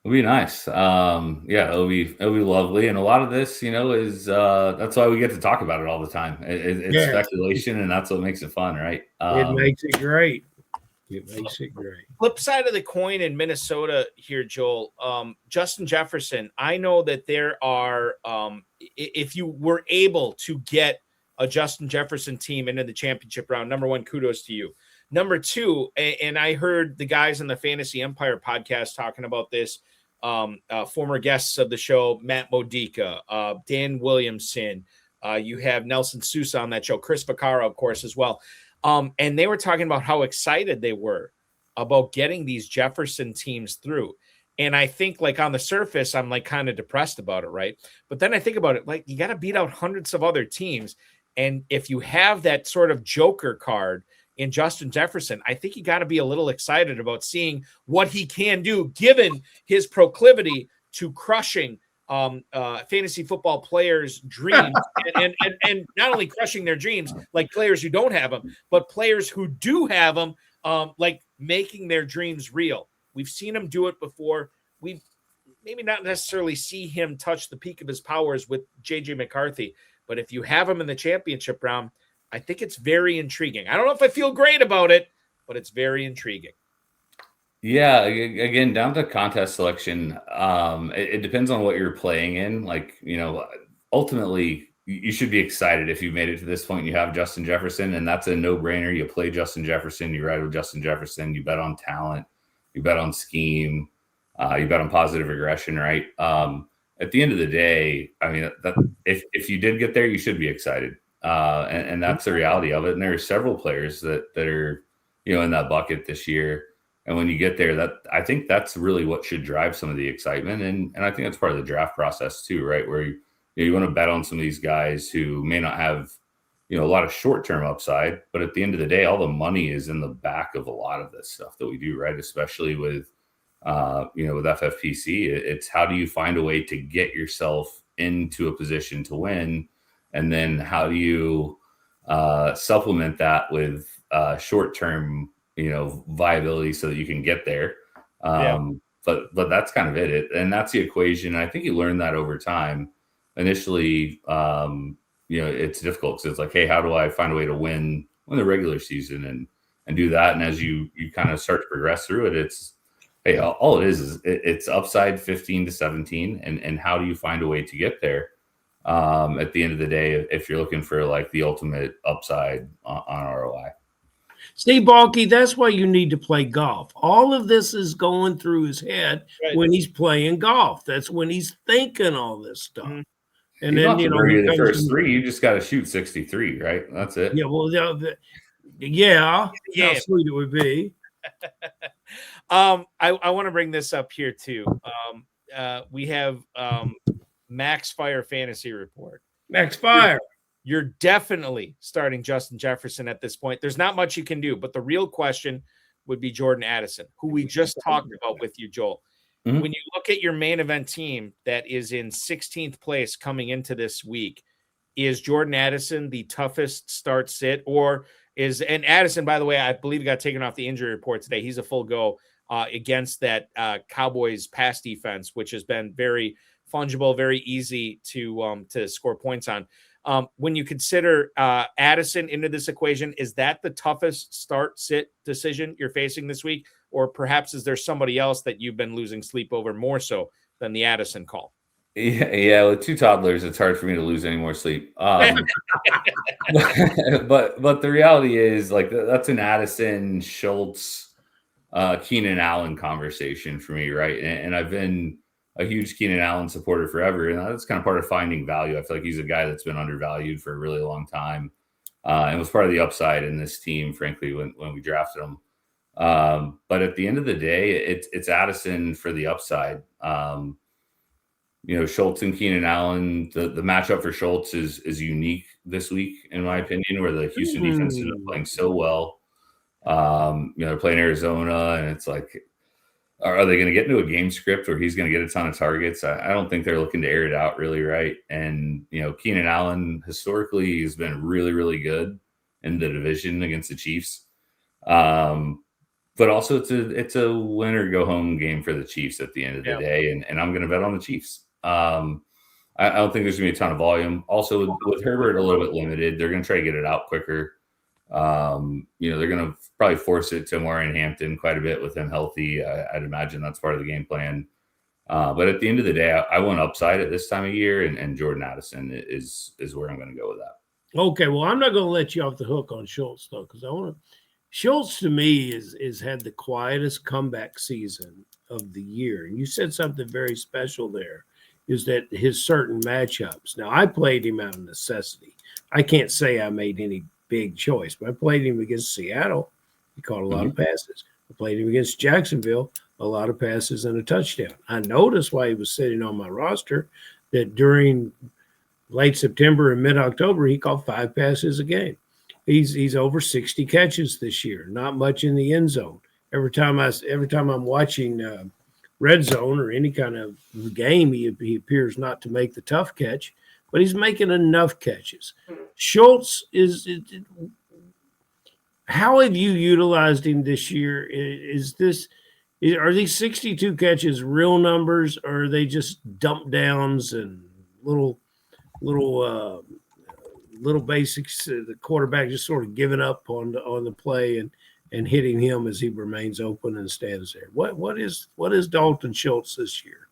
It'll be nice. It'll be lovely. And a lot of this, is that's why we get to talk about it all the time. It's speculation, and that's what makes it fun, right? It makes it great. Flip side of the coin in Minnesota here, Joel. Justin Jefferson. I know that there are, if you were able to get a Justin Jefferson team into the championship round, number one, kudos to you. Number two, and I heard the guys on the Fantasy Empire podcast talking about this, former guests of the show, Matt Modica, Dan Williamson, you have Nelson Sousa on that show, Chris Vaccaro, of course, as well. And they were talking about how excited they were about getting these Jefferson teams through. And I think, like, on the surface, I'm like kind of depressed about it, right? But then I think about it, like, you got to beat out hundreds of other teams. And if you have that sort of joker card in Justin Jefferson, I think you got to be a little excited about seeing what he can do, given his proclivity to crushing fantasy football players' dreams and not only crushing their dreams, like players who don't have them, but players who do have them, like making their dreams real. We've seen him do it before. We've maybe not necessarily see him touch the peak of his powers with JJ McCarthy, but if you have him in the championship round, I think it's very intriguing. I don't know if I feel great about it, but it's very intriguing. Yeah, again, down to contest selection, it depends on what you're playing in. Like, ultimately, you should be excited if you've made it to this point. You have Justin Jefferson, and that's a no-brainer. You play Justin Jefferson, you ride with Justin Jefferson, you bet on talent, you bet on scheme, you bet on positive regression, right? at the end of the day, I mean, if you did get there, you should be excited. And that's the reality of it. And there are several players that are, in that bucket this year. And when you get there, I think that's really what should drive some of the excitement. And I think that's part of the draft process too, right? Where you want to bet on some of these guys who may not have, a lot of short-term upside, but at the end of the day, all the money is in the back of a lot of this stuff that we do, right? Especially with, with FFPC, it's how do you find a way to get yourself into a position to win? And then how do you supplement that with short-term, viability so that you can get there. But that's kind of it. And that's the equation. I think you learn that over time. Initially, it's difficult because it's like, hey, how do I find a way to win the regular season and do that? And as you kind of start to progress through it, it's, hey, all it is it's upside 15 to 17. And how do you find a way to get there? At the end of the day, if you're looking for like the ultimate upside on ROI. See, Balky, that's why you need to play golf. All of this is going through his head when he's playing golf. That's when he's thinking all this stuff. Mm-hmm. And then, the first three, you just got to shoot 63, right? That's it. Yeah, well, how sweet it would be. I want to bring this up here too. We have Max Fire Fantasy Report. Max Fire. You're definitely starting Justin Jefferson at this point. There's not much you can do, but the real question would be Jordan Addison, who we just talked about with you, Joel. Mm-hmm. When you look at your main event team that is in 16th place coming into this week, is Jordan Addison the toughest start sit, and Addison, by the way, I believe he got taken off the injury report today. He's a full go against that Cowboys pass defense, which has been very fungible, very easy to score points on. When you consider Addison into this equation, is that the toughest start sit decision you're facing this week? Or perhaps is there somebody else that you've been losing sleep over more so than the Addison call? Yeah, with two toddlers, it's hard for me to lose any more sleep. But the reality is, like, that's an Addison, Schultz, Keenan Allen conversation for me, right? And I've been a huge Keenan Allen supporter forever, and that's kind of part of finding value. I feel like he's a guy that's been undervalued for a really long time, and was part of the upside in this team, frankly, when we drafted him. But at the end of the day, it's Addison for the upside. Schultz and Keenan Allen, the matchup for Schultz is unique this week, in my opinion, where the Houston defense is playing so well. They're playing Arizona, and it's like, are they going to get into a game script where he's going to get a ton of targets? I don't think they're looking to air it out really, right? And, Keenan Allen historically has been really, really good in the division against the Chiefs. But also it's a win or go home game for the Chiefs at the end of the day. And I'm going to bet on the Chiefs. I don't think there's going to be a ton of volume. Also with Herbert a little bit limited, they're going to try to get it out quicker. They're going to probably force it to Maureen Hampton quite a bit with him healthy. I'd imagine that's part of the game plan. But at the end of the day, I want upside at this time of year, and Jordan Addison is where I'm going to go with that. Okay, well, I'm not going to let you off the hook on Schultz though, because Schultz to me is had the quietest comeback season of the year, and you said something very special there. Is that his certain matchups? Now, I played him out of necessity. I can't say I made any big choice, but I played him against Seattle. He caught a lot of passes. I played him against Jacksonville, a lot of passes and a touchdown. I noticed while he was sitting on my roster that during late September and mid-October, he caught 5 passes a game. He's over 60 catches this year, not much in the end zone. Every time I'm watching red zone or any kind of game, he appears not to make the tough catch, but he's making enough catches. Schultz how have you utilized him this year? Are these 62 catches real numbers, or are they just dump downs and little basics? The quarterback just sort of giving up on the play and hitting him as he remains open and stands there. What is Dalton Schultz this year?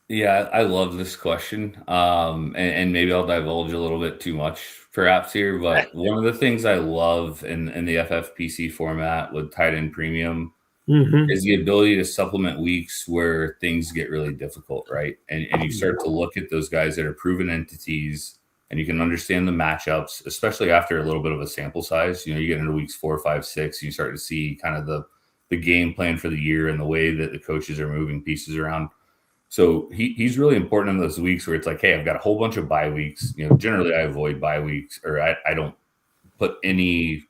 Yeah, I love this question. And maybe I'll divulge a little bit too much perhaps here, but one of the things I love in the FFPC format with tight end premium is the ability to supplement weeks where things get really difficult, right? And you start to look at those guys that are proven entities, and you can understand the matchups, especially after a little bit of a sample size. You know, you get into weeks 4, 5, 6, you start to see kind of the game plan for the year and the way that the coaches are moving pieces around. So he's really important in those weeks where it's like, hey, I've got a whole bunch of bye weeks. You know, generally I avoid bye weeks, or I don't put any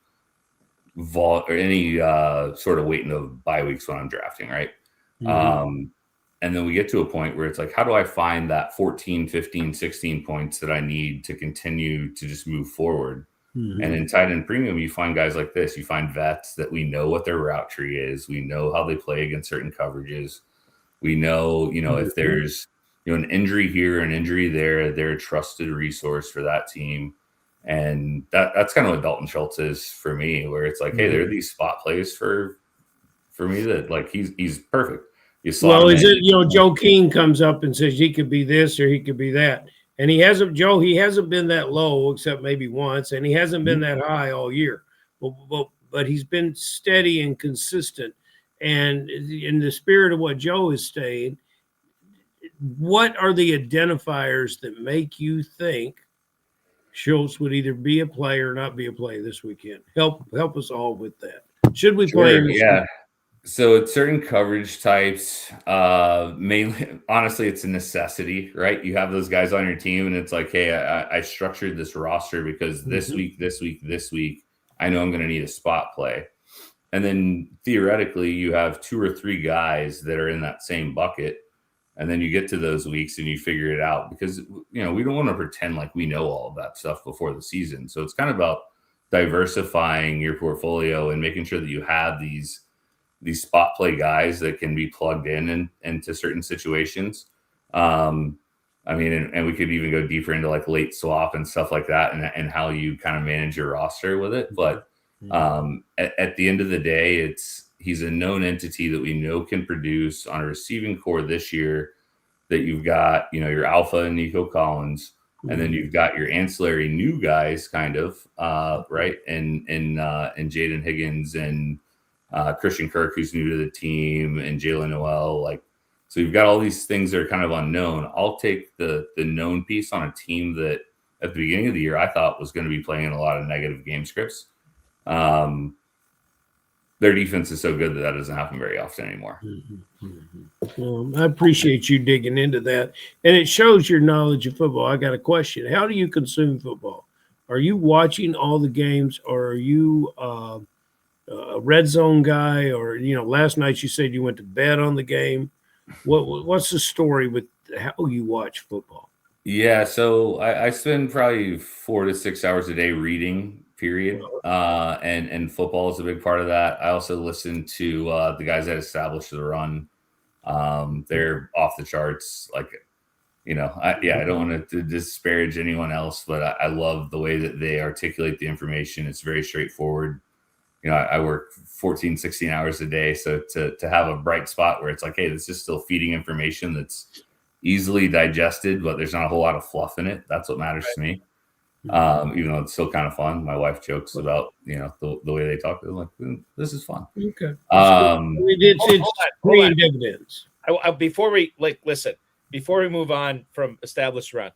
sort of weight into bye weeks when I'm drafting, right? And then we get to a point where it's like, how do I find that 14, 15, 16 points that I need to continue to just move forward? And in tight end premium, you find guys like this. You find vets that we know what their route tree is. We know how they play against certain coverages. We know, if there's, an injury here, an injury there, they're a trusted resource for that team. And that's kind of what Dalton Schultz is for me, where it's like, hey, there are these spot plays for me that, like, he's perfect. Well, is it, Joe King comes up and says he could be this or he could be that. And he hasn't been that low except maybe once, and he hasn't been that high all year. But he's been steady and consistent. And in the spirit of what Joe is saying, what are the identifiers that make you think Schultz would either be a play or not be a play this weekend? Help us all with that. Should we play him? Yeah. So it's certain coverage types, mainly, honestly, it's a necessity, right? You have those guys on your team and it's like, hey, I structured this roster because this week, I know I'm going to need a spot play. And then theoretically you have 2 or 3 guys that are in that same bucket. And then you get to those weeks and you figure it out because, we don't want to pretend like we know all of that stuff before the season. So it's kind of about diversifying your portfolio and making sure that you have these spot play guys that can be plugged into certain situations. And we could even go deeper into like late swap and stuff like that and how you kind of manage your roster with it. But at the end of the day, he's a known entity that we know can produce on a receiving core this year, that you've got, your alpha and Nico Collins, and then you've got your ancillary new guys kind of, right. And Jaden Higgins and Christian Kirk, who's new to the team, and Jalen Noel. So you've got all these things that are kind of unknown. I'll take the known piece on a team that at the beginning of the year, I thought was going to be playing a lot of negative game scripts. Their defense is so good that doesn't happen very often anymore. Well, I appreciate you digging into that. And it shows your knowledge of football. I got a question. How do you consume football? Are you watching all the games, or are you a red zone guy? Or, last night you said you went to bed on the game. What's the story with how you watch football? Yeah, so I spend probably 4 to 6 hours a day reading, period. And football is a big part of that. I also listen to the guys that establish the run. They're off the charts. I don't want to disparage anyone else, but I love the way that they articulate the information. It's very straightforward. I work 14, 16 hours a day. So to have a bright spot where it's like, hey, this is still feeding information that's easily digested, but there's not a whole lot of fluff in it. That's what matters to me. Even though it's still kind of fun. My wife jokes about, the way they talk. They're like, this is fun. Okay. It's free dividends. Before we move on from established run,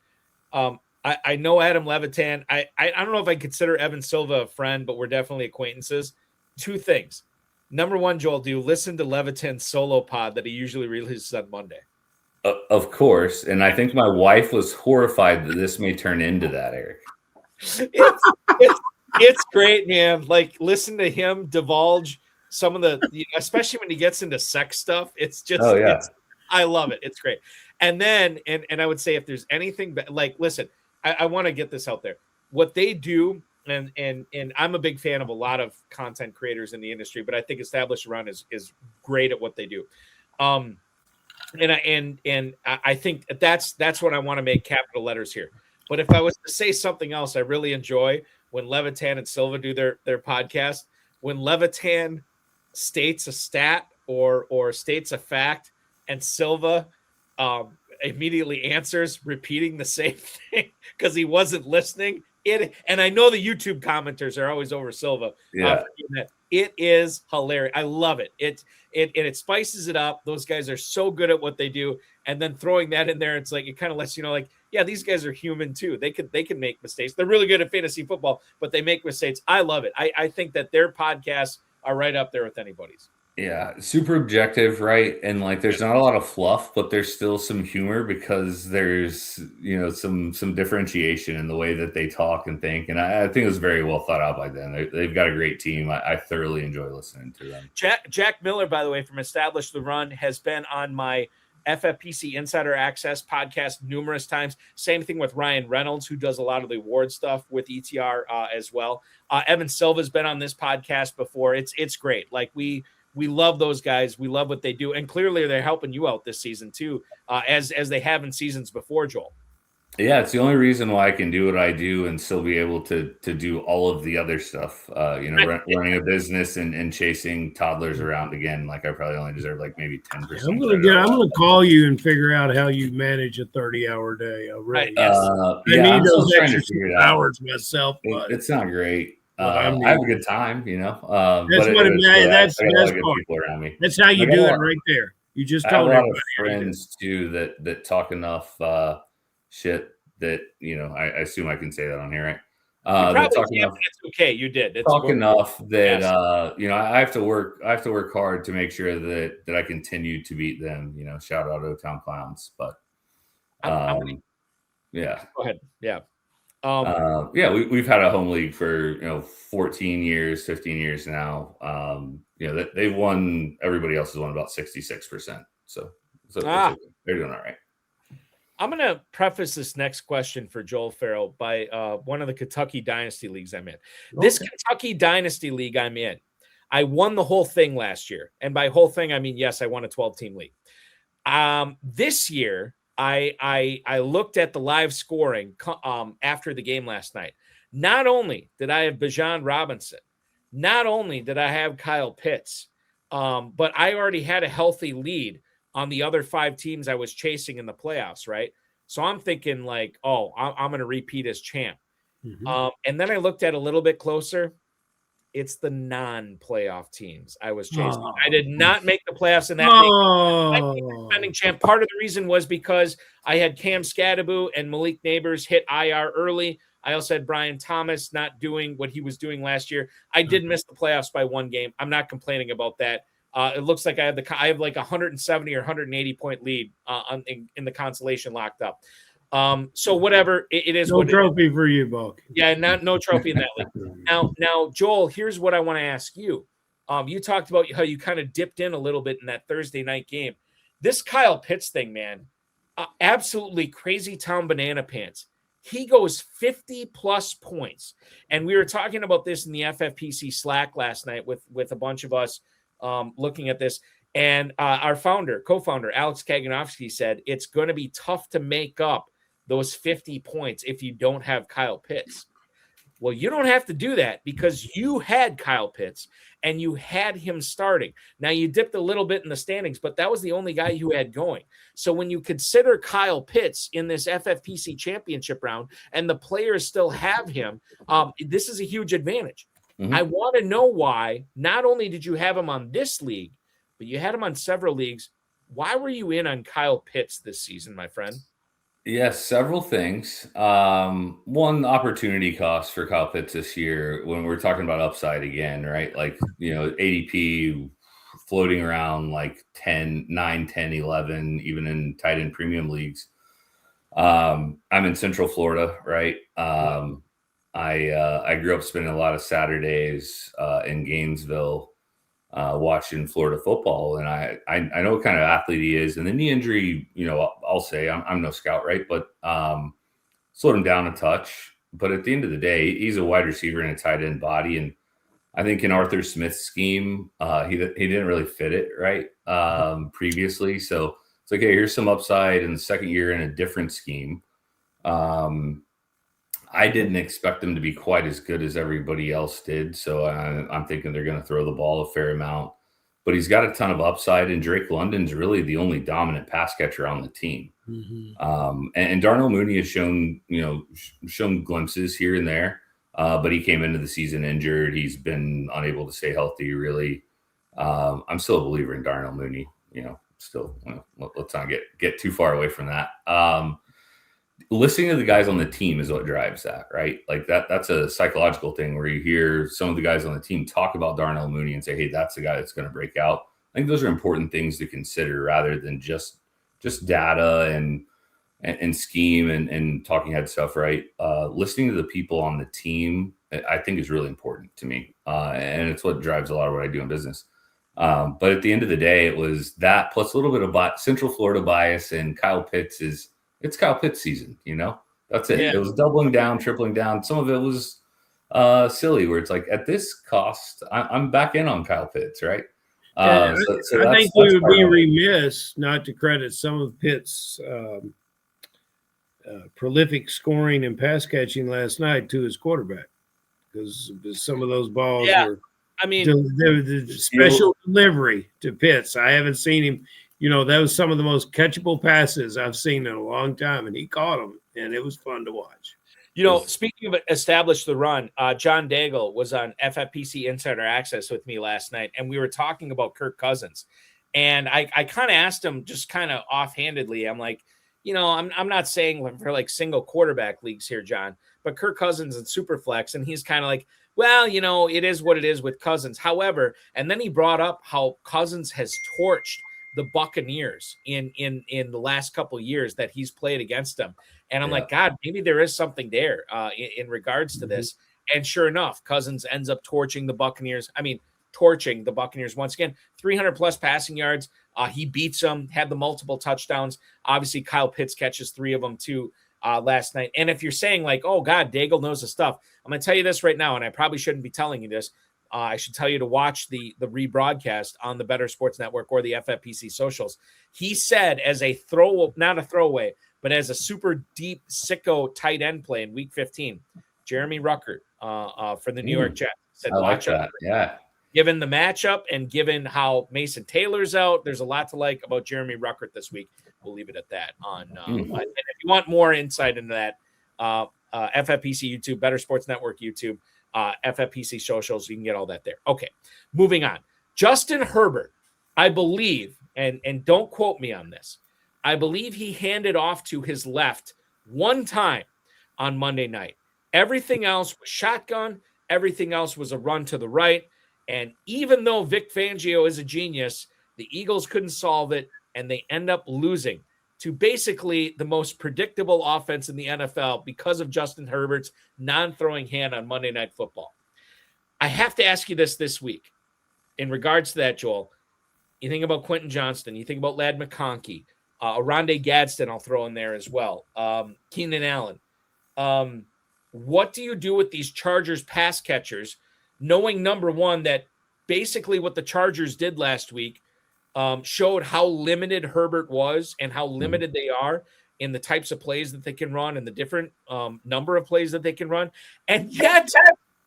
I know Adam Levitan. I don't know if I consider Evan Silva a friend, but we're definitely acquaintances. 2 things. Number 1, Joel, do you listen to Levitan's solo pod that he usually releases on Monday? Of course. And I think my wife was horrified that this may turn into that, Eric. It's great, man. Listen to him divulge some of the, especially when he gets into sex stuff. It's just, I love it. It's great. And then, and I would say if there's anything, listen, I want to get this out there. What they do, and I'm a big fan of a lot of content creators in the industry, but I think Established Run is great at what they do. And I think that's what I want to make capital letters here. But if I was to say something else, I really enjoy when Levitan and Silva do their podcast. When Levitan states a stat or states a fact, and Silva immediately answers, repeating the same thing because he wasn't listening. And I know the YouTube commenters are always over Silva. Yeah. It is hilarious. I love it. It spices it up. Those guys are so good at what they do. And then throwing that in there, it's like, it kind of lets you know, like, yeah, these guys are human too. They can make mistakes. They're really good at fantasy football, but they make mistakes. I love it. I think that their podcasts are right up there with anybody's. Yeah, super objective, right? And like there's not a lot of fluff, but there's still some humor because there's, some differentiation in the way that they talk and think. And I think it was very well thought out by them. They've got a great team. I thoroughly enjoy listening to them. Jack Miller, by the way, from Establish the Run, has been on my FFPC Insider Access podcast numerous times. Same thing with Ryan Reynolds, who does a lot of the award stuff with ETR as well. Evan Silva's been on this podcast before. It's great. Like we love those guys. We love what they do. And clearly they're helping you out this season too, as they have in seasons before, Joel. Yeah, it's the only reason why I can do what I do and still be able to do all of the other stuff. Running a business and chasing toddlers around again. Like I probably only deserve like maybe 10%. I'm gonna call you and figure out how you manage a 30-hour day already. Right, yes. I need those extra hours myself. But it's not great. I have a good time, That's but what that's people around me. That's how you do it right there. You just told I have a lot everybody. of friends too that talk enough shit that I assume I can say that on here, right? It's okay. You did. Talk enough that I have to work. I have to work hard to make sure that I continue to beat them. Shout out O-Town Clowns, but yeah. Go ahead. Yeah. We've had a home league for 14 years, 15 years now. They've won. Everybody else has won about 66%. So they're doing all right. I'm going to preface this next question for Joel Ferrell by one of the Kentucky Dynasty leagues I'm in. Okay. This Kentucky Dynasty league I'm in, I won the whole thing last year. And by whole thing, I mean, yes, I won a 12-team league. This year, I looked at the live scoring after the game last night. Not only did I have Bijan Robinson, not only did I have Kyle Pitts, but I already had a healthy lead on the other 5 teams I was chasing in the playoffs, right? So I'm thinking like, I'm going to repeat as champ. Mm-hmm. And then I looked at a little bit closer. It's the non-playoff teams I was chasing. I did not make the playoffs in that defending champ. Part of the reason was because I had Cam Scadaboo and Malik Neighbors hit IR early. I also had Brian Thomas not doing what he was doing last year. I did miss the playoffs by 1 game. I'm not complaining about that. It looks like I have like 170 or 180 point lead in the consolation locked up. So whatever it is. No trophy for you, Balk. Yeah, no trophy in that league. Now, Joel, here's what I want to ask you. You talked about how you kind of dipped in a little bit in that Thursday night game. This Kyle Pitts thing, man, absolutely crazy town banana pants. He goes 50+ points. And we were talking about this in the FFPC Slack last night with a bunch of us looking at this. And our co-founder, Alex Kaganovsky, said it's going to be tough to make up those 50 points if you don't have Kyle Pitts. Well, you don't have to do that because you had Kyle Pitts and you had him starting. Now, you dipped a little bit in the standings, but that was the only guy you had going. So when you consider Kyle Pitts in this FFPC championship round and the players still have him, this is a huge advantage. Mm-hmm. I want to know why not only did you have him on this league, but you had him on several leagues. Why were you in on Kyle Pitts this season, my friend? Yes, several things. One, opportunity cost for Kyle Pitts this year when we're talking about upside again, right? Like, ADP floating around like 9, 10, 11, even in tight end premium leagues. I'm in Central Florida, right? I grew up spending a lot of Saturdays in Gainesville watching Florida football, and I know what kind of athlete he is. And the knee injury, I'll say I'm no scout, right? But slowed him down a touch. But at the end of the day, he's a wide receiver in a tight end body, and I think in Arthur Smith's scheme, he didn't really fit it right previously. So it's like, hey, here's some upside in the second year in a different scheme. I didn't expect them to be quite as good as everybody else did. So I'm thinking they're going to throw the ball a fair amount. But he's got a ton of upside, and Drake London's really the only dominant pass catcher on the team. Mm-hmm. And Darnell Mooney has shown glimpses here and there. but he came into the season injured. He's been unable to stay healthy, really. I'm still a believer in Darnell Mooney, still, let's not get too far away from that. Listening to the guys on the team is what drives that, right? Like that's a psychological thing where you hear some of the guys on the team talk about Darnell Mooney and say, hey, that's the guy that's going to break out. I think those are important things to consider rather than just data and scheme and talking head stuff, right? Listening to the people on the team, I think is really important to me. And it's what drives a lot of what I do in business. But at the end of the day, it was that plus a little bit of Central Florida bias, and Kyle Pitts it's Kyle Pitts season, that's it. Yeah. It was doubling down, tripling down. Some of it was silly where it's like, at this cost, I'm back in on Kyle Pitts, right? I think we would be remiss not to credit some of Pitt's prolific scoring and pass catching last night to his quarterback, because some of those balls were, the special delivery to Pitts. I haven't seen him. That was some of the most catchable passes I've seen in a long time, and he caught them, and it was fun to watch. Speaking of establish the run, John Daigle was on FFPC Insider Access with me last night, and we were talking about Kirk Cousins. And I kind of asked him just kind of offhandedly, I'm like, I'm not saying for like single quarterback leagues here, John, but Kirk Cousins and Superflex. And he's kind of like, well, it is what it is with Cousins. However, and then he brought up how Cousins has torched the Buccaneers in the last couple of years that he's played against them. And I'm like, God, maybe there is something there in regards to this. And sure enough, Cousins ends up torching the Buccaneers. Torching the Buccaneers once again, 300 plus passing yards. He beats them, had the multiple touchdowns. Obviously, Kyle Pitts catches 3 of them too last night. And if you're saying like, oh God, Daigle knows the stuff, I'm going to tell you this right now, and I probably shouldn't be telling you this. I should tell you to watch the rebroadcast on the Better Sports Network or the FFPC socials. He said as a not a throwaway, but as a super deep sicko tight end play in Week 15, Jeremy Ruckert for the New York Jets said, I like that. Yeah. Given the matchup and given how Mason Taylor's out, there's a lot to like about Jeremy Ruckert this week. We'll leave it at that. And if you want more insight into that, FFPC YouTube, Better Sports Network YouTube, FFPC socials, you can get all that there. Okay, moving on. Justin Herbert, I believe, and don't quote me on this, I believe he handed off to his left one time on Monday night. Everything else was shotgun. Everything else was a run to the right. And even though Vic Fangio is a genius, the Eagles couldn't solve it, and they end up losing to basically the most predictable offense in the NFL because of Justin Herbert's non-throwing hand on Monday Night Football. I have to ask you this week in regards to that, Joel. You think about Quentin Johnston. You think about Ladd McConkey. Oronde Gadsden I'll throw in there as well. Keenan Allen. What do you do with these Chargers pass catchers, knowing, number one, that basically what the Chargers did last week showed how limited Herbert was and how limited they are in the types of plays that they can run and the different number of plays that they can run. And yet,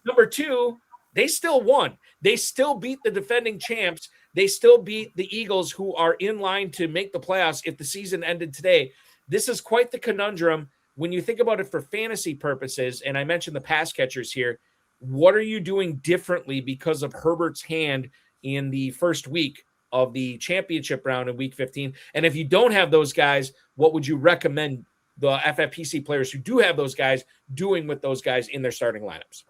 number two, they still won. They still beat the defending champs. They still beat the Eagles, who are in line to make the playoffs if the season ended today. This is quite the conundrum when you think about it for fantasy purposes. And I mentioned the pass catchers here. What are you doing differently because of Herbert's hand in the first week of the championship round in Week 15? And if you don't have those guys, what would you recommend the FFPC players who do have those guys doing with those guys in their starting lineups?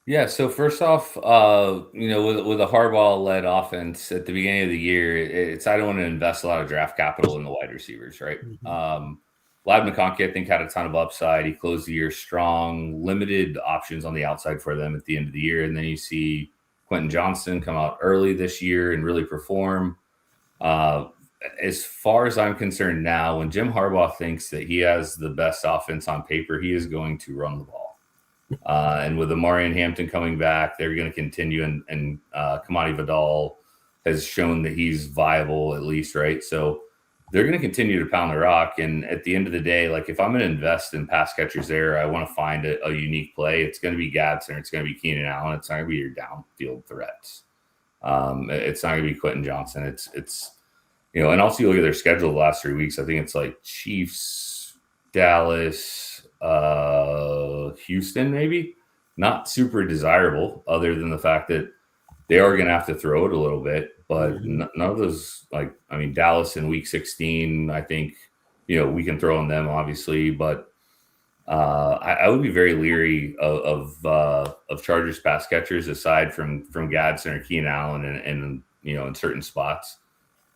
Yeah, so first off, with a Harbaugh-led offense at the beginning of the year, I don't want to invest a lot of draft capital in the wide receivers, right? Ladd McConkey, I think, had a ton of upside. He closed the year strong, limited options on the outside for them at the end of the year. And then you see Quentin Johnston come out early this year and really perform. As far as I'm concerned now, when Jim Harbaugh thinks that he has the best offense on paper, he is going to run the ball. And with Amari and Hampton coming back, they're going to continue. And Kamani Vidal has shown that he's viable at least, right? So they're going to continue to pound the rock. And at the end of the day, like if I'm going to invest in pass catchers there, I want to find a unique play. It's going to be Gadsden. It's going to be Keenan Allen. It's not going to be your downfield threats. It's not going to be Quentin Johnston. It's and also you look at their schedule the last 3 weeks. I think it's like Chiefs, Dallas, Houston, maybe. not super desirable, other than the fact that they are going to have to throw it a little bit. But none of those, Dallas in Week 16, I think, we can throw on them, obviously, but I would be very leery of Chargers pass catchers aside from Gadsden or Keenan Allen and in certain spots.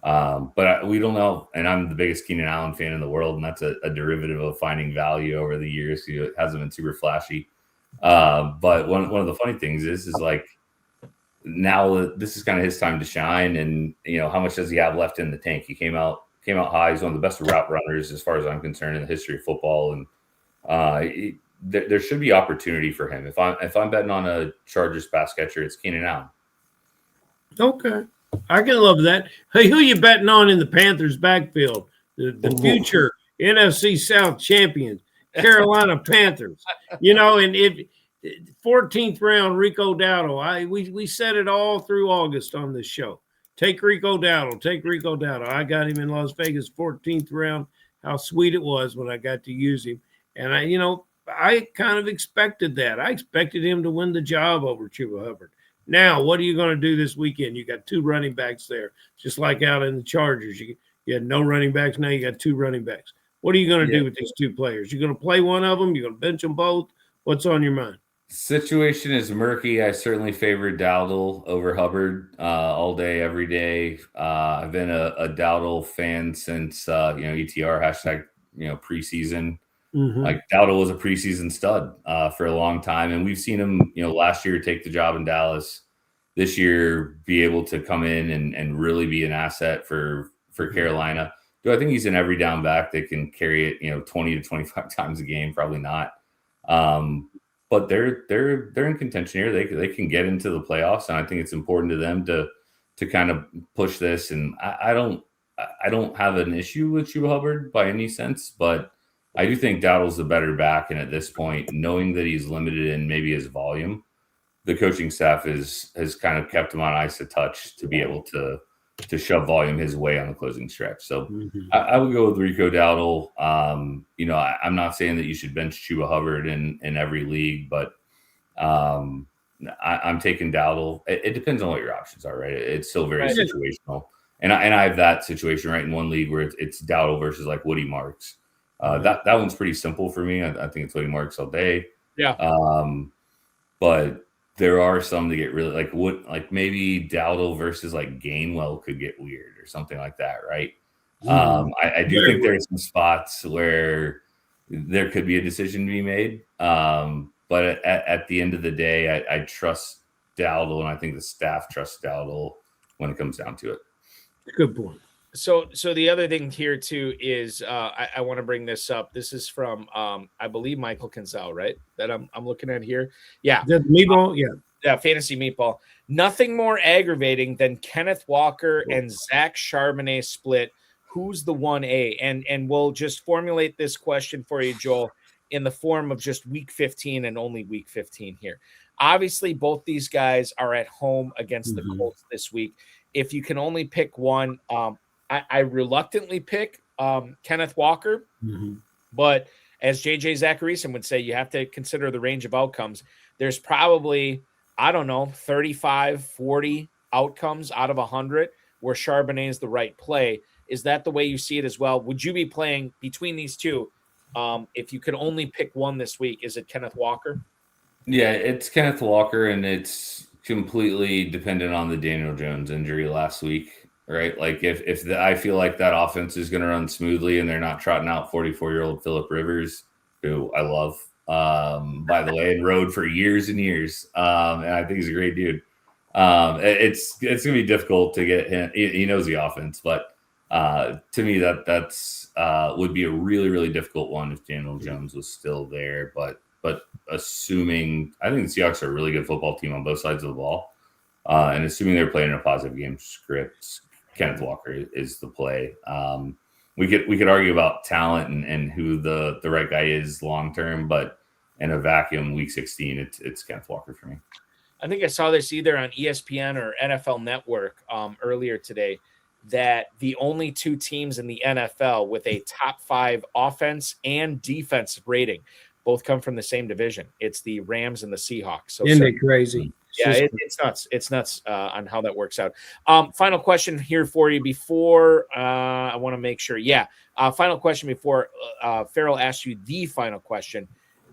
But we don't know, and I'm the biggest Keenan Allen fan in the world, and that's a derivative of finding value over the years. It hasn't been super flashy. But one of the funny things is like, now this is kind of his time to shine, and how much does he have left in the tank? He came out high. He's one of the best route runners as far as I'm concerned in the history of football, and there should be opportunity for him. If I'm betting on a Chargers pass catcher, it's Keenan Allen. Okay, I can love that. Hey, who you betting on in the Panthers backfield? The future NFC South champions, Carolina Panthers. And if 14th round Rico Dowdle, we said it all through August on this show. Take Rico Dowdle. I got him in Las Vegas 14th round. How sweet it was when I got to use him. And I kind of expected that. I expected him to win the job over Chuba Hubbard. Now, what are you going to do this weekend? You got 2 running backs there, just like out in the Chargers. You had no running backs. Now you got 2 running backs. What are you going to do with these 2 players? You're going to play one of them? You're going to bench them both? What's on your mind? Situation is murky. I certainly favor Dowdle over Hubbard all day, every day. I've been a Dowdle fan since ETR hashtag preseason. Like Dowdle was a preseason stud for a long time, and we've seen him last year take the job in Dallas, this year be able to come in and really be an asset for Carolina. Do I think he's an every down back that can carry it 20 to 25 times a game? Probably not. But they're in contention here. They can get into the playoffs, and I think it's important to them to kind of push this. And I don't have an issue with Chuba Hubbard by any sense, but I do think Dowdle's the better back. And at this point, knowing that he's limited in maybe his volume, the coaching staff has kind of kept him on ice a touch to be able to shove volume his way on the closing stretch. So I would go with Rico Dowdle. I'm not saying that you should bench Chuba Hubbard in every league, but I'm taking Dowdle. It depends on what your options are, right? It's still very situational. And I have that situation right in one league where it's Dowdle versus like Woody Marks. That one's pretty simple for me. I think it's Woody Marks all day. Yeah. But there are some that get really like maybe Dowdle versus like Gainwell could get weird or something like that, right? I do think there are some spots where there could be a decision to be made. But at the end of the day, I trust Dowdle, and I think the staff trusts Dowdle when it comes down to it. Good point. So the other thing here too is I want to bring this up. This is from I believe Michael Kinsell, right? That I'm looking at here. Yeah, the meatball. Yeah, fantasy meatball. Nothing more aggravating than Kenneth Walker and Zach Charbonnet split. Who's the 1A? And we'll just formulate this question for you, Joel, in the form of just Week 15 and only Week 15 here. Obviously, both these guys are at home against the Colts this week. If you can only pick one, I reluctantly pick Kenneth Walker, but as JJ Zachariason would say, you have to consider the range of outcomes. There's probably, 35, 40 outcomes out of 100 where Charbonnet is the right play. Is that the way you see it as well? Would you be playing between these two? If you could only pick one this week, is it Kenneth Walker? Yeah, it's Kenneth Walker, and it's completely dependent on the Daniel Jones injury last week. Right, like if I feel like that offense is going to run smoothly and they're not trotting out 44-year-old Phillip Rivers, who I love, by the way, and rode for years and years, and I think he's a great dude. It's going to be difficult to get him. He knows the offense, but to me that's would be a really, really difficult one if Daniel Jones was still there. But assuming, I think the Seahawks are a really good football team on both sides of the ball, and assuming they're playing a positive game script, Kenneth Walker is the play. We could argue about talent and who the right guy is long term, but in a vacuum, Week 16, it's Kenneth Walker for me. I think I saw this either on ESPN or NFL Network earlier today, that the only 2 teams in the NFL with a top 5 offense and defensive rating, both come from the same division. It's the Rams and the Seahawks. So Isn't it crazy? Yeah, it's nuts. It's nuts on how that works out. Final question here for you before I want to make sure. Yeah, final question before Ferrell asks you the final question.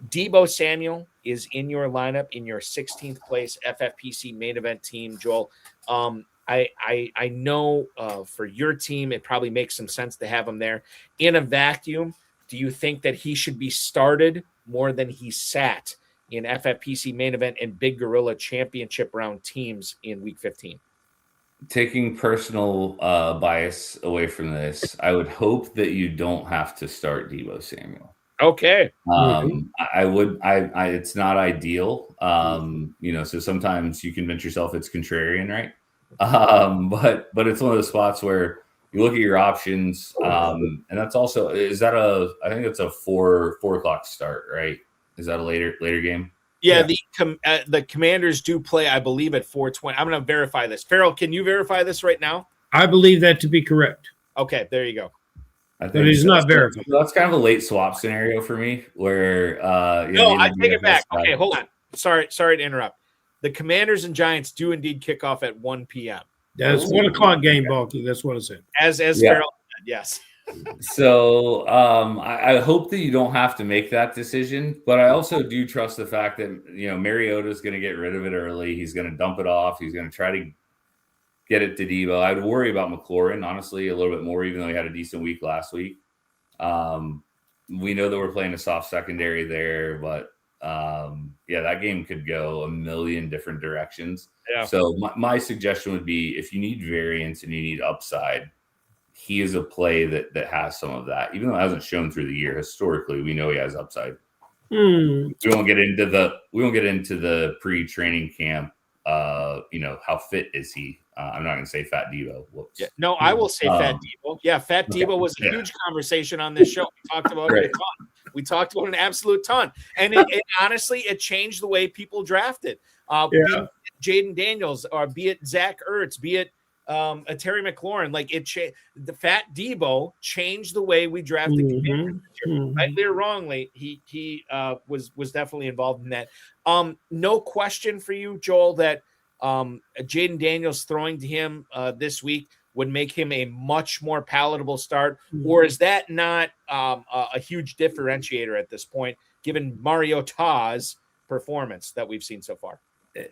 Deebo Samuel is in your lineup in your 16th place FFPC main event team, Joel. I know for your team, it probably makes some sense to have him there. In a vacuum, do you think that he should be started more than he sat in FFPC main event and Big Gorilla championship round teams in week 15? Taking personal bias away from this, I would hope that you don't have to start Deebo Samuel. Okay. I would. It's not ideal. So sometimes you convince yourself it's contrarian, right? But it's one of those spots where you look at your options, and that's also I think it's a 4 o'clock start, right? Is that a later game? Yeah. The Commanders do play, I believe, at 4:20. I'm going to verify this. Ferrell, can you verify this right now? I believe that to be correct. Okay, there you go. But he's not verified. That's kind of a late swap scenario for me where no, I take it back. Okay, hold on. Sorry to interrupt. The Commanders and Giants do indeed kick off at 1 p.m. That's 1 o'clock game, Balky. That's what I said. As Ferrell said, yes. So I hope that you don't have to make that decision, but I also do trust the fact that Mariota is going to get rid of it early. He's going to dump it off. He's going to try to get it to Deebo. I would worry about McLaurin, honestly, a little bit more, even though he had a decent week last week. We know that we're playing a soft secondary there, but that game could go a million different directions. Yeah. So my suggestion would be, if you need variance and you need upside, he is a play that has some of that, even though it hasn't shown through the year. Historically, we know he has upside. We won't get into the pre-training camp. How fit is he? I'm not going to say Fat Deebo. Whoops. Yeah, no, I will say Fat Deebo. Yeah, Fat Deebo was a huge conversation on this show. We talked about it a ton. We talked about an absolute ton. And it honestly, it changed the way people drafted. Be it Jaden Daniels, or be it Zach Ertz, be it Terry McLaurin. Like the Fat Deebo changed the way we drafted. Rightly or wrongly, he was definitely involved in that. No question for you, Joel, that Jaden Daniels throwing to him this week would make him a much more palatable start, or is that not a huge differentiator at this point, given Mariota's performance that we've seen so far?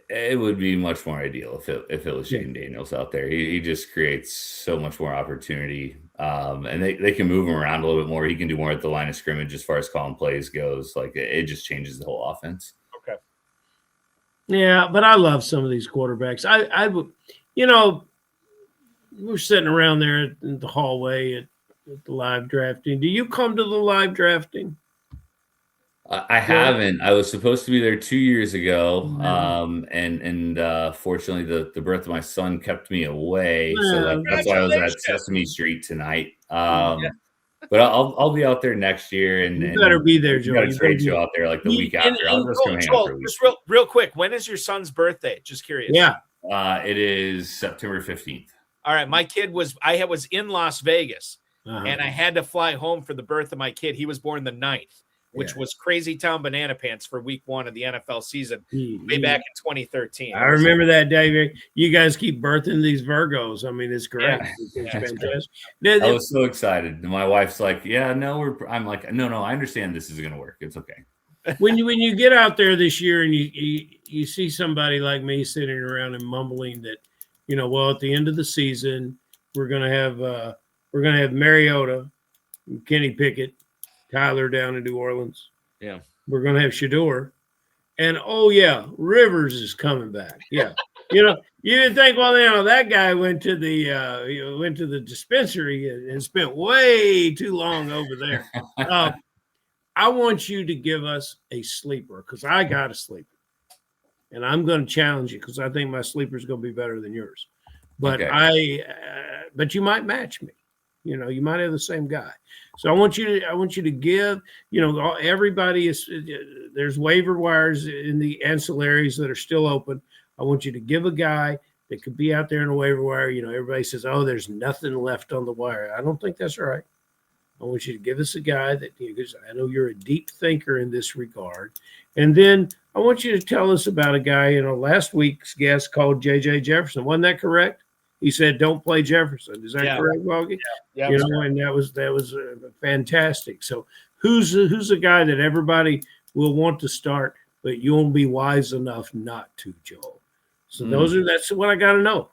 It would be much more ideal if it was Jaden Daniels out there. He just creates so much more opportunity, and they can move him around a little bit more. He can do more at the line of scrimmage as far as calling plays goes. Like, it just changes the whole offense. Okay. Yeah, but I love some of these quarterbacks. I would, we're sitting around there in the hallway at the live drafting. Do you come to the live drafting? I haven't. I was supposed to be there 2 years ago, and fortunately, the birth of my son kept me away. So that's why I was at Sesame Street tonight. But I'll be out there next year, and you better be there, Joel. Got a trade show out there like the week after. I'll just come hang out for a week. Just real quick, when is your son's birthday? Just curious. Yeah, it is September 15th. All right, my kid was in Las Vegas, and I had to fly home for the birth of my kid. He was born the 9th. Which was Crazy Town Banana Pants for week 1 of the NFL season way back in 2013. I remember that day. You guys keep birthing these Virgos. I mean, it's great. Yeah. It's fantastic. I was so excited. My wife's like, I'm like, no, I understand this is going to work. It's okay. When you get out there this year and you see somebody like me sitting around and mumbling that, at the end of the season, we're going to have Mariota, and Kenny Pickett, Tyler down in New Orleans. Yeah. We're going to have Shador. And, Rivers is coming back. Yeah. You didn't think, that guy went to the dispensary and spent way too long over there. I want you to give us a sleeper, because I got a sleeper. And I'm going to challenge you, because I think my sleeper is going to be better than yours. But but you might match me. You might have the same guy. So I want you to give, everybody is, there's waiver wires in the ancillaries that are still open. I want you to give a guy that could be out there in a waiver wire. Everybody says, there's nothing left on the wire. I don't think that's right. I want you to give us a guy that, because I know you're a deep thinker in this regard. And then I want you to tell us about a guy, last week's guest called J.J. Jefferson. Wasn't that correct? He said, don't play Jefferson. Is that correct, Balky? Yeah. And that was fantastic. So who's a guy that everybody will want to start, but you won't be wise enough not to, Joel? So that's what I got to know.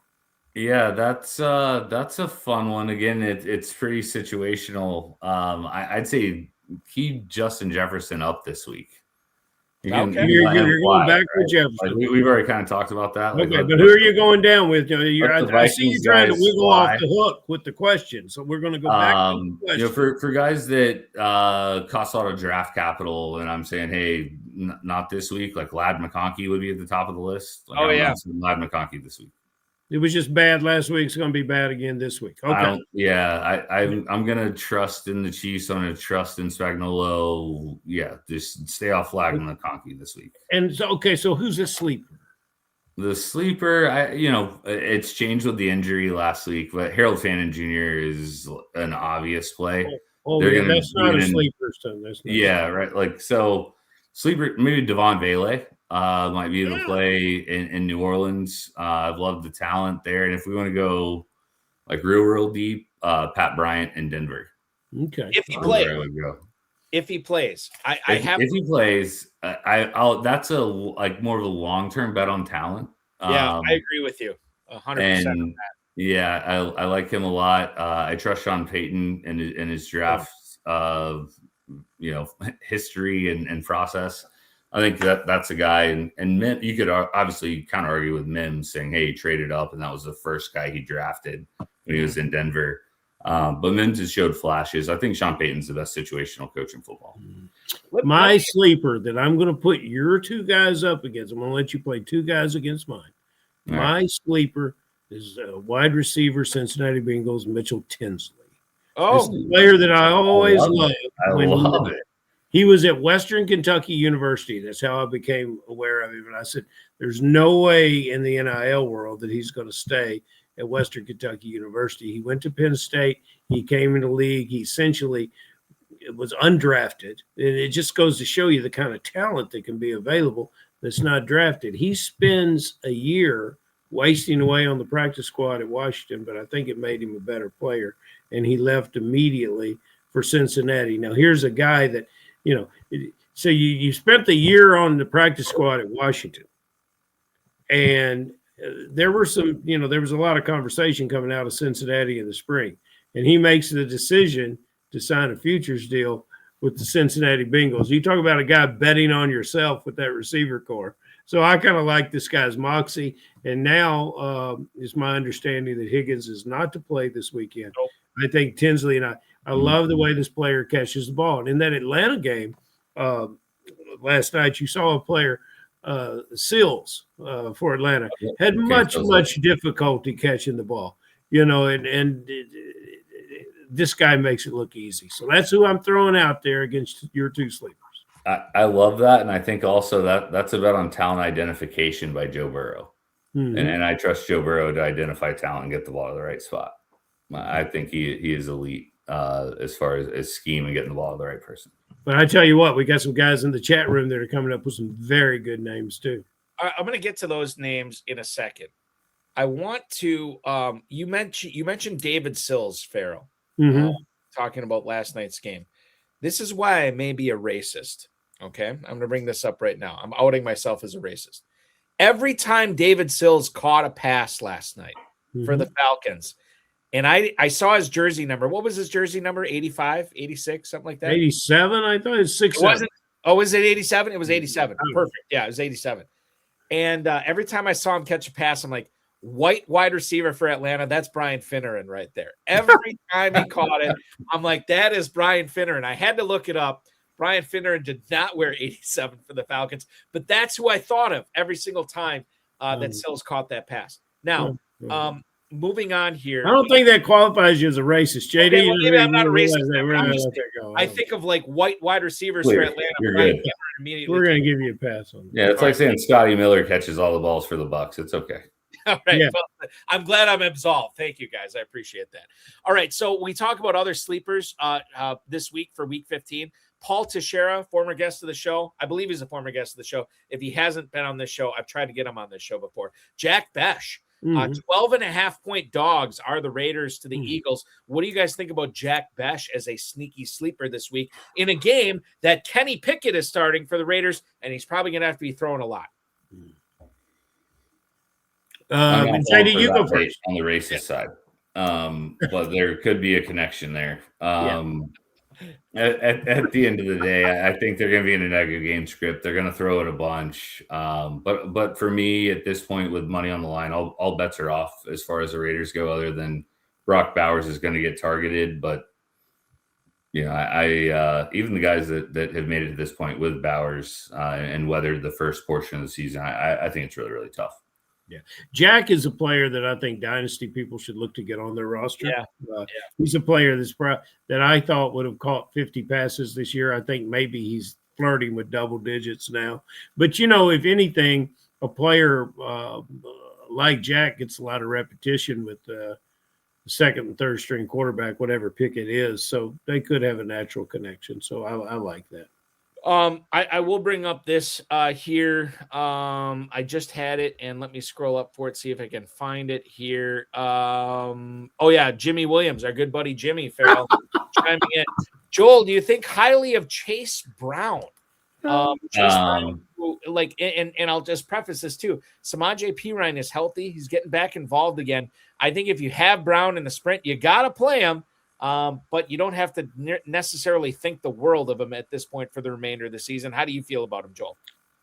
Yeah, that's a fun one. Again, it's pretty situational. I'd say keep Justin Jefferson up this week. You're going back to Jefferson. Like we've already kind of talked about that. Okay, but who are you going down with? I see you trying to wiggle off the hook with the question, so we're going to go back to the question. For guys that cost a lot of draft capital, and I'm saying, hey, not this week. Like Ladd McConkey would be at the top of the list. Like, Ladd McConkey this week. It was just bad last week. It's going to be bad again this week. Okay. I'm going to trust in the Chiefs. I'm going to trust in Spagnuolo. Yeah, just stay off Ladd and McConkey this week. And so who's a sleeper? The sleeper, it's changed with the injury last week, but Harold Fannin Jr. is an obvious play. That's not a sleeper, son. Yeah, right. Like, so sleeper, maybe Devon Vele. Might be able to play in New Orleans. I've loved the talent there. And if we want to go like real deep, Pat Bryant in Denver. Okay. If he plays, if he plays, that's more of a long-term bet on talent. Yeah, I agree with you 100% on that. Yeah, I like him a lot. I trust Sean Payton in his draft of history and process. I think that's a guy, and you could obviously kind of argue with Mims saying, hey, he traded up, and that was the first guy he drafted when he was in Denver. But Mims has showed flashes. I think Sean Payton's the best situational coach in football. My sleeper that I'm going to put your two guys up against, I'm going to let you play two guys against mine. My sleeper is wide receiver, Cincinnati Bengals, Mitchell Tinsley. This is a player that I always loved. I love it. He was at Western Kentucky University. That's how I became aware of him. And I said, there's no way in the NIL world that he's going to stay at Western Kentucky University. He went to Penn State. He came in the league. He essentially was undrafted. And it just goes to show you the kind of talent that can be available that's not drafted. He spends a year wasting away on the practice squad at Washington, but I think it made him a better player. And he left immediately for Cincinnati. Now, here's a guy that, so you spent the year on the practice squad at Washington, and there was a lot of conversation coming out of Cincinnati in the spring, and he makes the decision to sign a futures deal with the Cincinnati Bengals. You talk about a guy betting on yourself with that receiver core. So I kind of like this guy's moxie, and now it's my understanding that Higgins is not to play this weekend. Nope. I think Tinsley and I love the way this player catches the ball. And in that Atlanta game last night, you saw a player, Sills for Atlanta, had much difficulty catching the ball, and this guy makes it look easy. So that's who I'm throwing out there against your two sleepers. I love that. And I think also that's a bet on talent identification by Joe Burrow. Mm-hmm. And I trust Joe Burrow to identify talent and get the ball to the right spot. I think he is elite as far as scheme and getting the ball to the right person. But I tell you what, we got some guys in the chat room that are coming up with some very good names too. I'm going to get to those names in a second. I want to you mentioned David Sills, Ferrell, talking about last night's game. This is why I may be a racist. Okay, I'm going to bring this up right now. I'm outing myself as a racist. Every time David Sills caught a pass last night for the Falcons, and I saw his jersey number. What was his jersey number? 85, 86, something like that? 87, I thought it was 67. Was it 87? It was 87. Perfect. Yeah, it was 87. And every time I saw him catch a pass, I'm like, white wide receiver for Atlanta, that's Brian Finneran right there. Every time he caught it, I'm like, that is Brian Finneran. I had to look it up. Brian Finneran did not wear 87 for the Falcons, but that's who I thought of every single time that Sills caught that pass. Now, moving on here. I don't think that qualifies you as a racist, JD. Okay, well, maybe I'm not a racist. I think of like white wide receivers for Atlanta. You're good. We're going to give you a pass on that. Yeah, it's like saying Scotty Miller catches all the balls for the Bucs. It's okay. All right. Yeah. Well, I'm glad I'm absolved. Thank you, guys. I appreciate that. All right. So we talk about other sleepers this week for week 15. Paul Teixeira, former guest of the show. I believe he's a former guest of the show. If he hasn't been on this show, I've tried to get him on this show before. Jack Besh. 12.5-point dogs are the Raiders to the Eagles. What do you guys think about Jack Besh as a sneaky sleeper this week in a game that Kenny Pickett is starting for the Raiders, and he's probably going to have to be throwing a lot? And Sadie, you go first. On the racist side. But there could be a connection there. At the end of the day, I think they're going to be in a negative game script. They're going to throw it a bunch. But for me, at this point, with money on the line, all bets are off as far as the Raiders go, other than Brock Bowers is going to get targeted. But, I even the guys that have made it to this point with Bowers and weathered the first portion of the season, I think it's really, really tough. Yeah, Jack is a player that I think dynasty people should look to get on their roster. He's a player that I thought would have caught 50 passes this year. I think maybe he's flirting with double digits now. But, if anything, a player like Jack gets a lot of repetition with the second and third string quarterback, whatever pick it is. So they could have a natural connection. So I like that. I will bring up this here. I just had it, and let me scroll up for it, see if I can find it here. Jimmy Williams, our good buddy Jimmy Ferrell, chiming in. Joel, do you think highly of Chase Brown? Brown, and I'll just preface this too. Samaje Perine is healthy; he's getting back involved again. I think if you have Brown in the sprint, you gotta play him. But you don't have to necessarily think the world of him at this point for the remainder of the season. How do you feel about him, Joel?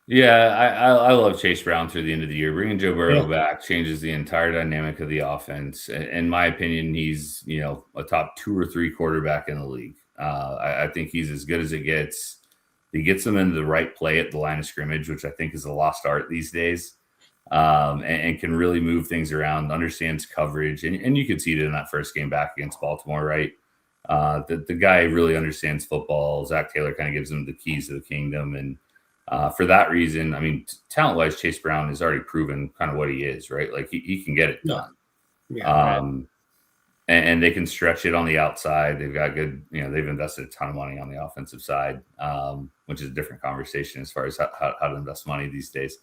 Yeah, I love Chase Brown through the end of the year. Bringing Joe Burrow back changes the entire dynamic of the offense. In my opinion, he's a top 2 or 3 quarterback in the league. I think he's as good as it gets. He gets them into the right play at the line of scrimmage, which I think is a lost art these days. And can really move things around, understands coverage. And you could see it in that first game back against Baltimore, right? The guy really understands football. Zach Taylor kind of gives him the keys to the kingdom. And for that reason, I mean, talent-wise, Chase Brown has already proven kind of what he is, right? Like he can get it done. And they can stretch it on the outside. They've got good, they've invested a ton of money on the offensive side, which is a different conversation as far as how to invest money these days.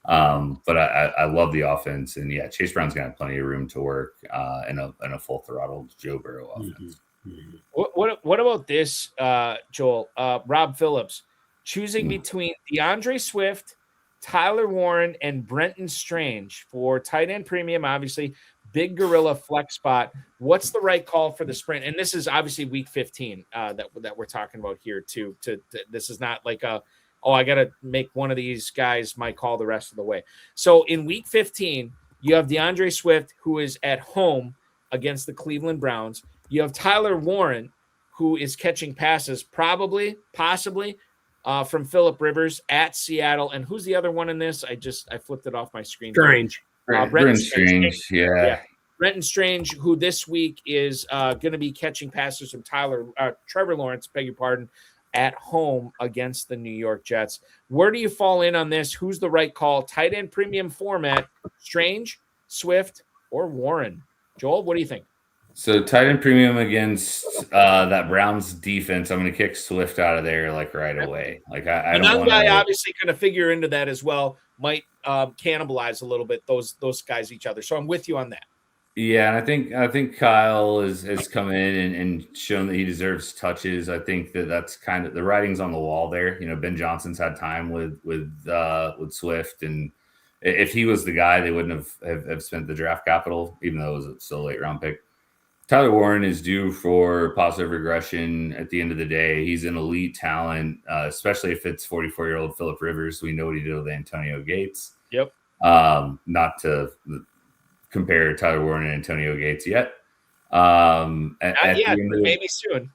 But I love the offense, and Chase Brown's got plenty of room to work in a full throttle Joe Burrow offense. What about this, Joel? Rob Phillips choosing between DeAndre Swift, Tyler Warren, and Brenton Strange for tight end premium, obviously Big Gorilla flex spot. What's the right call for the sprint? And this is obviously week 15 that we're talking about here too. This is not like I got to make one of these guys my call the rest of the way. So in week 15, you have DeAndre Swift, who is at home against the Cleveland Browns. You have Tyler Warren, who is catching passes, possibly from Phillip Rivers at Seattle. And who's the other one in this? I flipped it off my screen. Strange. Brenton Strange. Yeah. Brenton Strange, who this week is going to be catching passes from Trevor Lawrence, beg your pardon, at home against the New York Jets. Where do you fall in on this? Who's the right call? Tight end premium format, Strange, Swift, or Warren? Joel, what do you think? So tight end premium against that Browns defense, I'm going to kick Swift out of there right away. I don't want guy obviously going to figure into that as well. Might cannibalize a little bit those guys each other. So I'm with you on that. Yeah, and I think Kyle has come in and shown that he deserves touches. I think that's kind of the writing's on the wall there. Ben Johnson's had time with Swift, and if he was the guy, they wouldn't have spent the draft capital, even though it was still a late round pick. Tyler Warren is due for positive regression at the end of the day. He's an elite talent, especially if it's 44-year-old Phillip Rivers. We know what he did with Antonio Gates. Yep. Not to compare Tyler Warren and Antonio Gates yet. Maybe soon.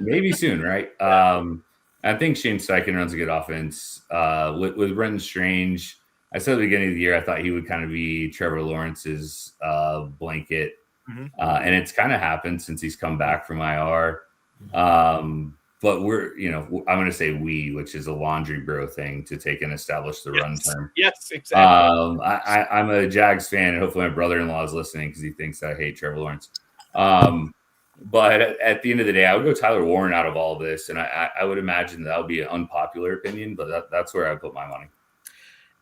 Maybe soon, right? I think Shane Steichen runs a good offense. With Brenton Strange, I said at the beginning of the year, I thought he would kind of be Trevor Lawrence's blanket. And it's kind of happened since he's come back from IR. But but we're, I'm going to say which is a laundry bro thing to take and establish the run term. Yes, exactly. I'm a Jags fan, and hopefully my brother-in-law is listening because he thinks I hate Trevor Lawrence. But at the end of the day, I would go Tyler Warren out of all this, and I would imagine that would be an unpopular opinion, but that's where I put my money.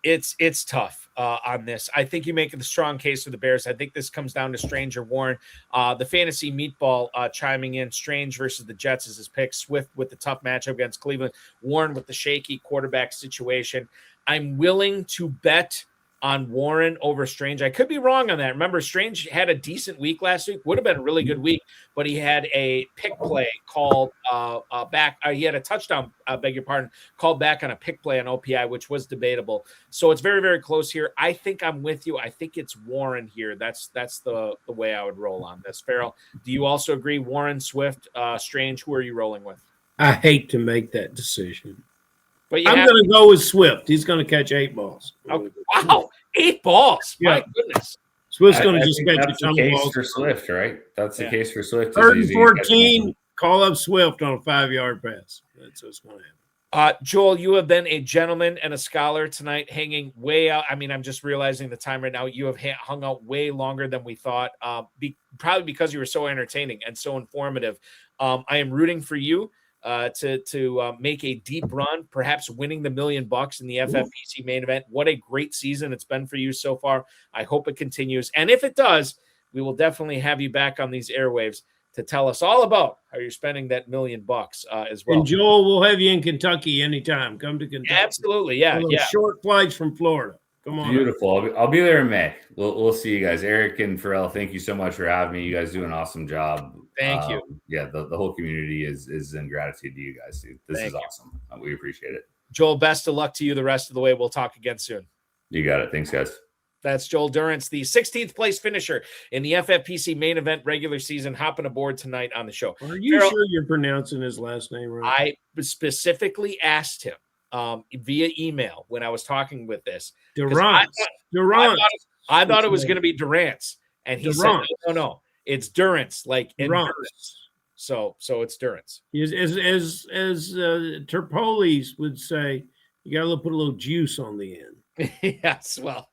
It's tough on this. I think you make the strong case for the Bears. I think this comes down to Strange or Warren. The fantasy meatball chiming in. Strange versus the Jets is his pick. Swift with the tough matchup against Cleveland. Warren with the shaky quarterback situation. I'm willing to bet on Warren over Strange. I could be wrong on that. Remember, Strange had a decent week last week. Would have been a really good week, but he had a pick play called back. He had a touchdown, beg your pardon, called back on a pick play on OPI, which was debatable. So it's very, very close here. I think I'm with you. I think it's Warren here. That's the way I would roll on this. Ferrell, do you also agree? Warren, Swift, Strange, who are you rolling with? I hate to make that decision. But I'm going to go with Swift. He's going to catch 8 balls. Oh, wow, 8 balls. Yeah. My goodness. Swift's going to just catch that's a ton the of case balls. for Swift, right? That's the case for Swift. 3rd and 14, call up Swift on a 5-yard pass. That's what's going to happen. Joel, you have been a gentleman and a scholar tonight, hanging way out. I mean, I'm just realizing the time right now. You have hung out way longer than we thought, probably because you were so entertaining and so informative. I am rooting for you to make a deep run, perhaps winning the $1 million in the FFPC main event. What a great season it's been for you so far. I hope it continues. And if it does, we will definitely have you back on these airwaves to tell us all about how you're spending that $1 million as well. And Joel, we'll have you in Kentucky anytime. Come to Kentucky. Absolutely. Yeah. Short flights from Florida. Come on. Beautiful. I'll be there in May. We'll see you guys. Eric and Ferrell, thank you so much for having me. You guys do an awesome job. Thank you. Yeah, the whole community is in gratitude to you guys, dude. This is awesome. We appreciate it. Joel, best of luck to you the rest of the way. We'll talk again soon. You got it. Thanks, guys. That's Joel Durrance, the 16th place finisher in the FFPC main event regular season, hopping aboard tonight on the show. Are you sure you're pronouncing his last name right? I specifically asked him via email when I was talking with this. Durrance. I thought it was going to be Durrance. And he said, no. It's Durrance, like endurance. So it's Durrance. As Terpolis would say, you got to put a little juice on the end. Yes, well,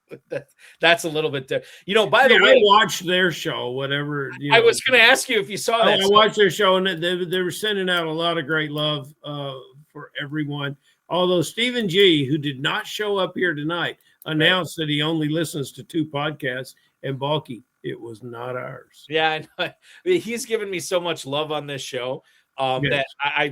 that's a little bit different. By the way, I watched their show, whatever. I was going to ask you if you saw that. I watched their show, and they were sending out a lot of great love for everyone. Although Stephen G., who did not show up here tonight, announced that he only listens to 2 podcasts, and Balky, it was not ours. Yeah, I know. He's given me so much love on this show that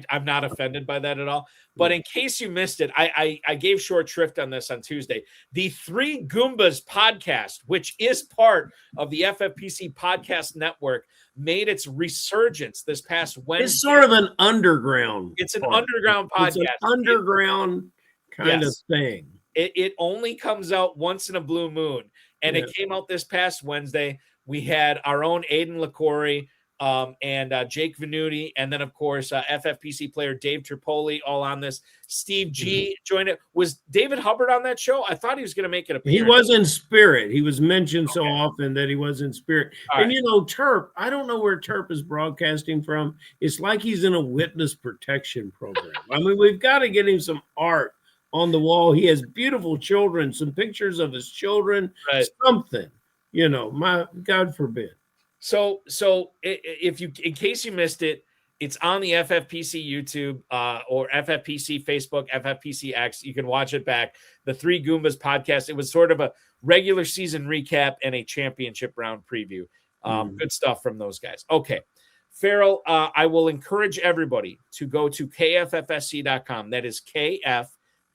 I'm not offended by that at all. But in case you missed it, I gave short shrift on this on Tuesday. The Three Goombas podcast, which is part of the FFPC podcast network, made its resurgence this past Wednesday. It's sort of an underground. It's an underground podcast. It's an underground kind of thing. It only comes out once in a blue moon. And it came out this past Wednesday. We had our own Aiden LaCorey and Jake Venuti, and then, of course, FFPC player Dave Tripoli all on this. Steve G joined it. Was David Hubbard on that show? I thought he was going to make it appearance. He was in spirit. He was mentioned so often that he was in spirit. All and, Terp, I don't know where Terp is broadcasting from. It's like he's in a witness protection program. I mean, we've got to get him some art on the wall. He has beautiful children, some pictures of his children, something, my God forbid. So if you, in case you missed it, it's on the FFPC YouTube or FFPC Facebook, FFPC X. You can watch it back. The Three Goombas podcast. It was sort of a regular season recap and a championship round preview. Good stuff from those guys. Okay. Ferrell, I will encourage everybody to go to KFFSC.com. That is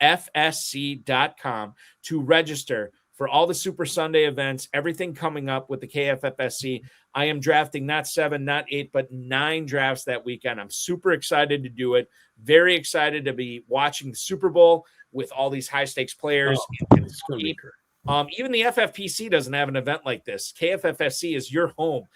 KFFSC.com to register for all the Super Sunday events, everything coming up with the KFFSC. I am drafting not 7, not 8, but 9 drafts that weekend. I'm super excited to do it. Very excited to be watching the Super Bowl with all these high-stakes players. Even the FFPC doesn't have an event like this. KFFSC is your home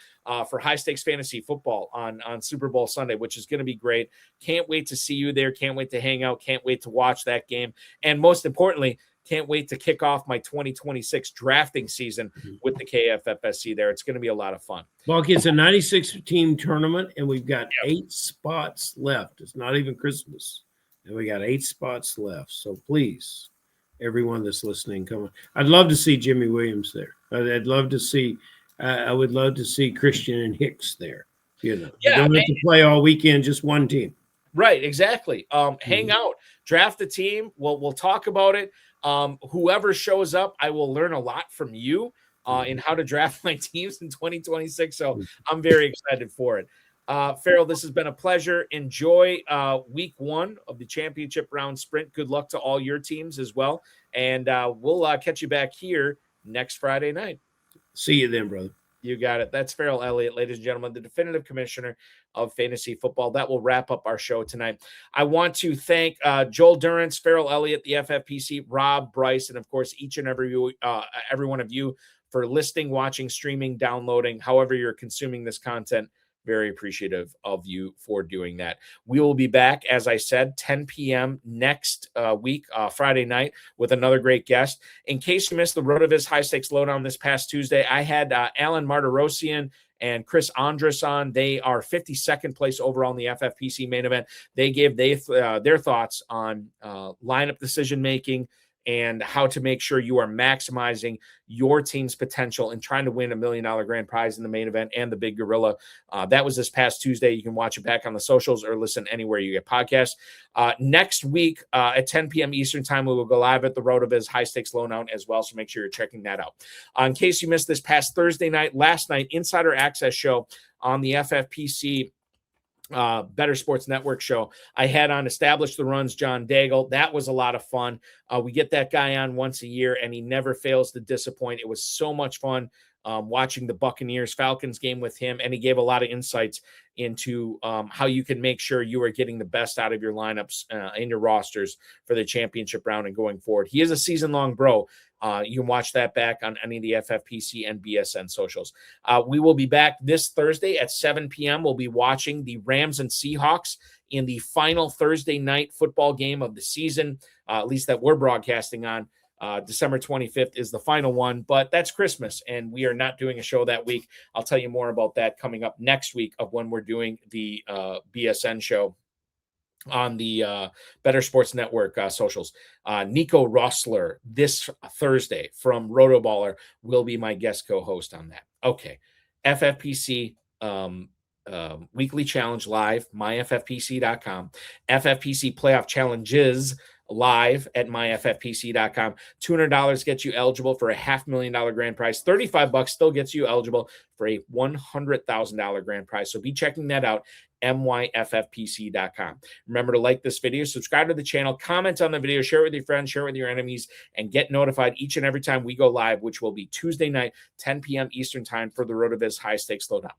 for high-stakes fantasy football on Super Bowl Sunday, which is going to be great. Can't wait to see you there. Can't wait to hang out. Can't wait to watch that game. And most importantly, can't wait to kick off my 2026 drafting season with the KFFSC there. It's going to be a lot of fun. Balky, it's a 96-team tournament, and we've got 8 spots left. It's not even Christmas, and we got 8 spots left. So please, everyone that's listening, come on. I'd love to see Jimmy Williams there. I'd love to see. I would love to see Christian and Hicks there. You know, you don't have to play all weekend, just one team. Right, exactly. Hang out, draft the team. We'll talk about it. Whoever shows up, I will learn a lot from you in how to draft my teams in 2026. So I'm very excited for it. Ferrell, this has been a pleasure. Enjoy week 1 of the championship round sprint. Good luck to all your teams as well. And we'll catch you back here next Friday night. See you then, brother. You got it. That's Ferrell Elliott, ladies and gentlemen, the definitive commissioner of fantasy football. That will wrap up our show tonight. I want to thank Joel Durrance, Ferrell Elliott, the FFPC, Rob, Bryce, and of course, each and every one of you for listening, watching, streaming, downloading, however you're consuming this content. Very appreciative of you for doing that. We will be back, as I said, 10 p.m. next week, Friday night, with another great guest. In case you missed the RotoViz High Stakes Lowdown this past Tuesday, I had Alan Martirosyan and Chris Andrus on. They are 52nd place overall in the FFPC main event. They gave their thoughts on lineup decision-making and how to make sure you are maximizing your team's potential and trying to win $1 million grand prize in the main event and the Big Gorilla. That was this past Tuesday. You can watch it back on the socials or listen anywhere you get podcasts. Next week at 10 p.m. Eastern time, we will go live at the RotoViz High Stakes Lowdown as well, so make sure you're checking that out. In case you missed this past Thursday night, last night, Insider Access show on the FFPC Better Sports Network show, I had on Establish the Runs John Daigle. That was a lot of fun. We get that guy on once a year, and he never fails to disappoint. It was so much fun watching the Buccaneers Falcons game with him, and he gave a lot of insights into how you can make sure you are getting the best out of your lineups in your rosters for the championship round and going forward. He is a season-long bro. You can watch that back on any of the FFPC and BSN socials. We will be back this Thursday at 7 p.m. We'll be watching the Rams and Seahawks in the final Thursday night football game of the season, at least that we're broadcasting on. December 25th is the final one, but that's Christmas, and we are not doing a show that week. I'll tell you more about that coming up next week of when we're doing the BSN show on the Better Sports Network socials. Nico Rossler this Thursday from Rotoballer will be my guest co-host on that. Okay. FFPC Weekly Challenge live, myffpc.com. FFPC Playoff Challenges live at myffpc.com. $200 gets you eligible for a $500,000 grand prize. $35 still gets you eligible for a $100,000 grand prize. So be checking that out, myffpc.com. Remember to like this video, subscribe to the channel, comment on the video, share it with your friends, share it with your enemies, and get notified each and every time we go live, which will be Tuesday night, 10 p.m. Eastern time for the RotoViz High Stakes Lowdown.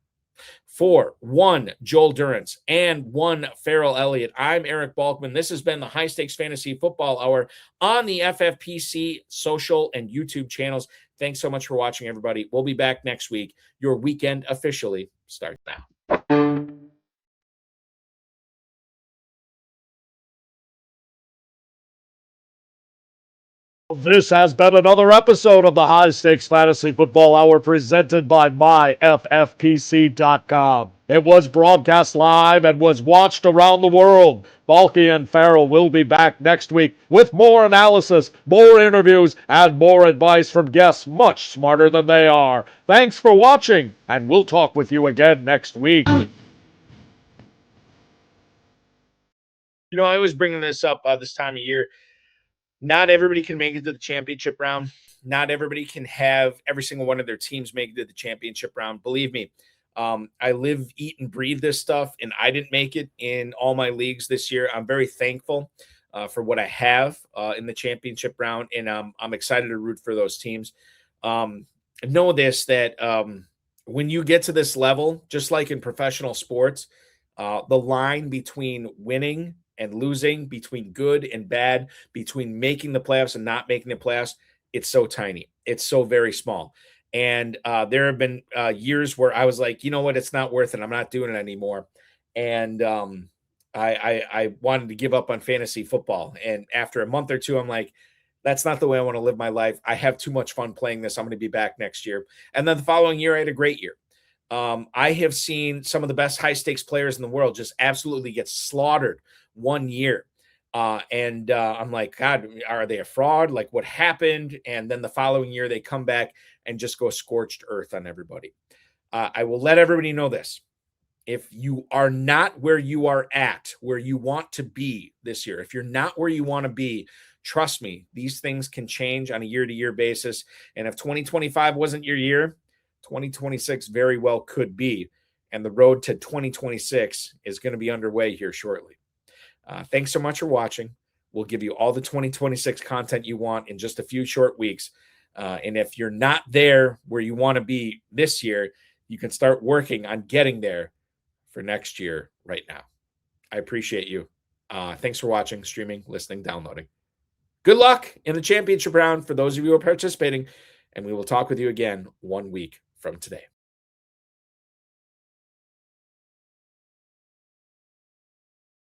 For one Joel Durrance and one Ferrell Elliott, I'm Eric Balkman. This has been the High Stakes Fantasy Football Hour on the FFPC social and YouTube channels. Thanks so much for watching, everybody. We'll be back next week. Your weekend officially starts now. This has been another episode of the High Stakes Fantasy Football Hour presented by myffpc.com. It was broadcast live and was watched around the world. Balky and Ferrell will be back next week with more analysis, more interviews, and more advice from guests much smarter than they are. Thanks for watching, and we'll talk with you again next week. You know, I was bringing this up this time of year. Not everybody can make it to the championship round. Not everybody can have every single one of their teams make it to the championship round. Believe me, I live, eat, and breathe this stuff, and I didn't make it in all my leagues this year. I'm very thankful for what I have in the championship round, and I'm excited to root for those teams. Know this, that when you get to this level, just like in professional sports, the line between winning and losing, between good and bad, between making the playoffs and not making the playoffs, it's so tiny. It's so very small. And there have been years where I was like, you know what, it's not worth it. I'm not doing it anymore. And I wanted to give up on fantasy football. And after a month or two, I'm like, That's not the way I want to live my life. I have too much fun playing this. I'm going to be back next year. And then the following year, I had a great year. I have seen some of the best high stakes players in the world just absolutely get slaughtered one year. I'm like, God, are they a fraud? Like, what happened? And then the following year, they come back and just go scorched earth on everybody. I will let everybody know this. If you are not where you are at, where you want to be this year, if you're not where you want to be, trust me, these things can change on a year-to-year basis. And if 2025 wasn't your year, 2026 very well could be. And the road to 2026 is going to be underway here shortly. Thanks so much for watching. We'll give you all the 2026 content you want in just a few short weeks. And if you're not there where you want to be this year, you can start working on getting there for next year right now. I appreciate you. Thanks for watching, streaming, listening, downloading. Good luck in the championship round for those of you who are participating, and we will talk with you again 1 week from today.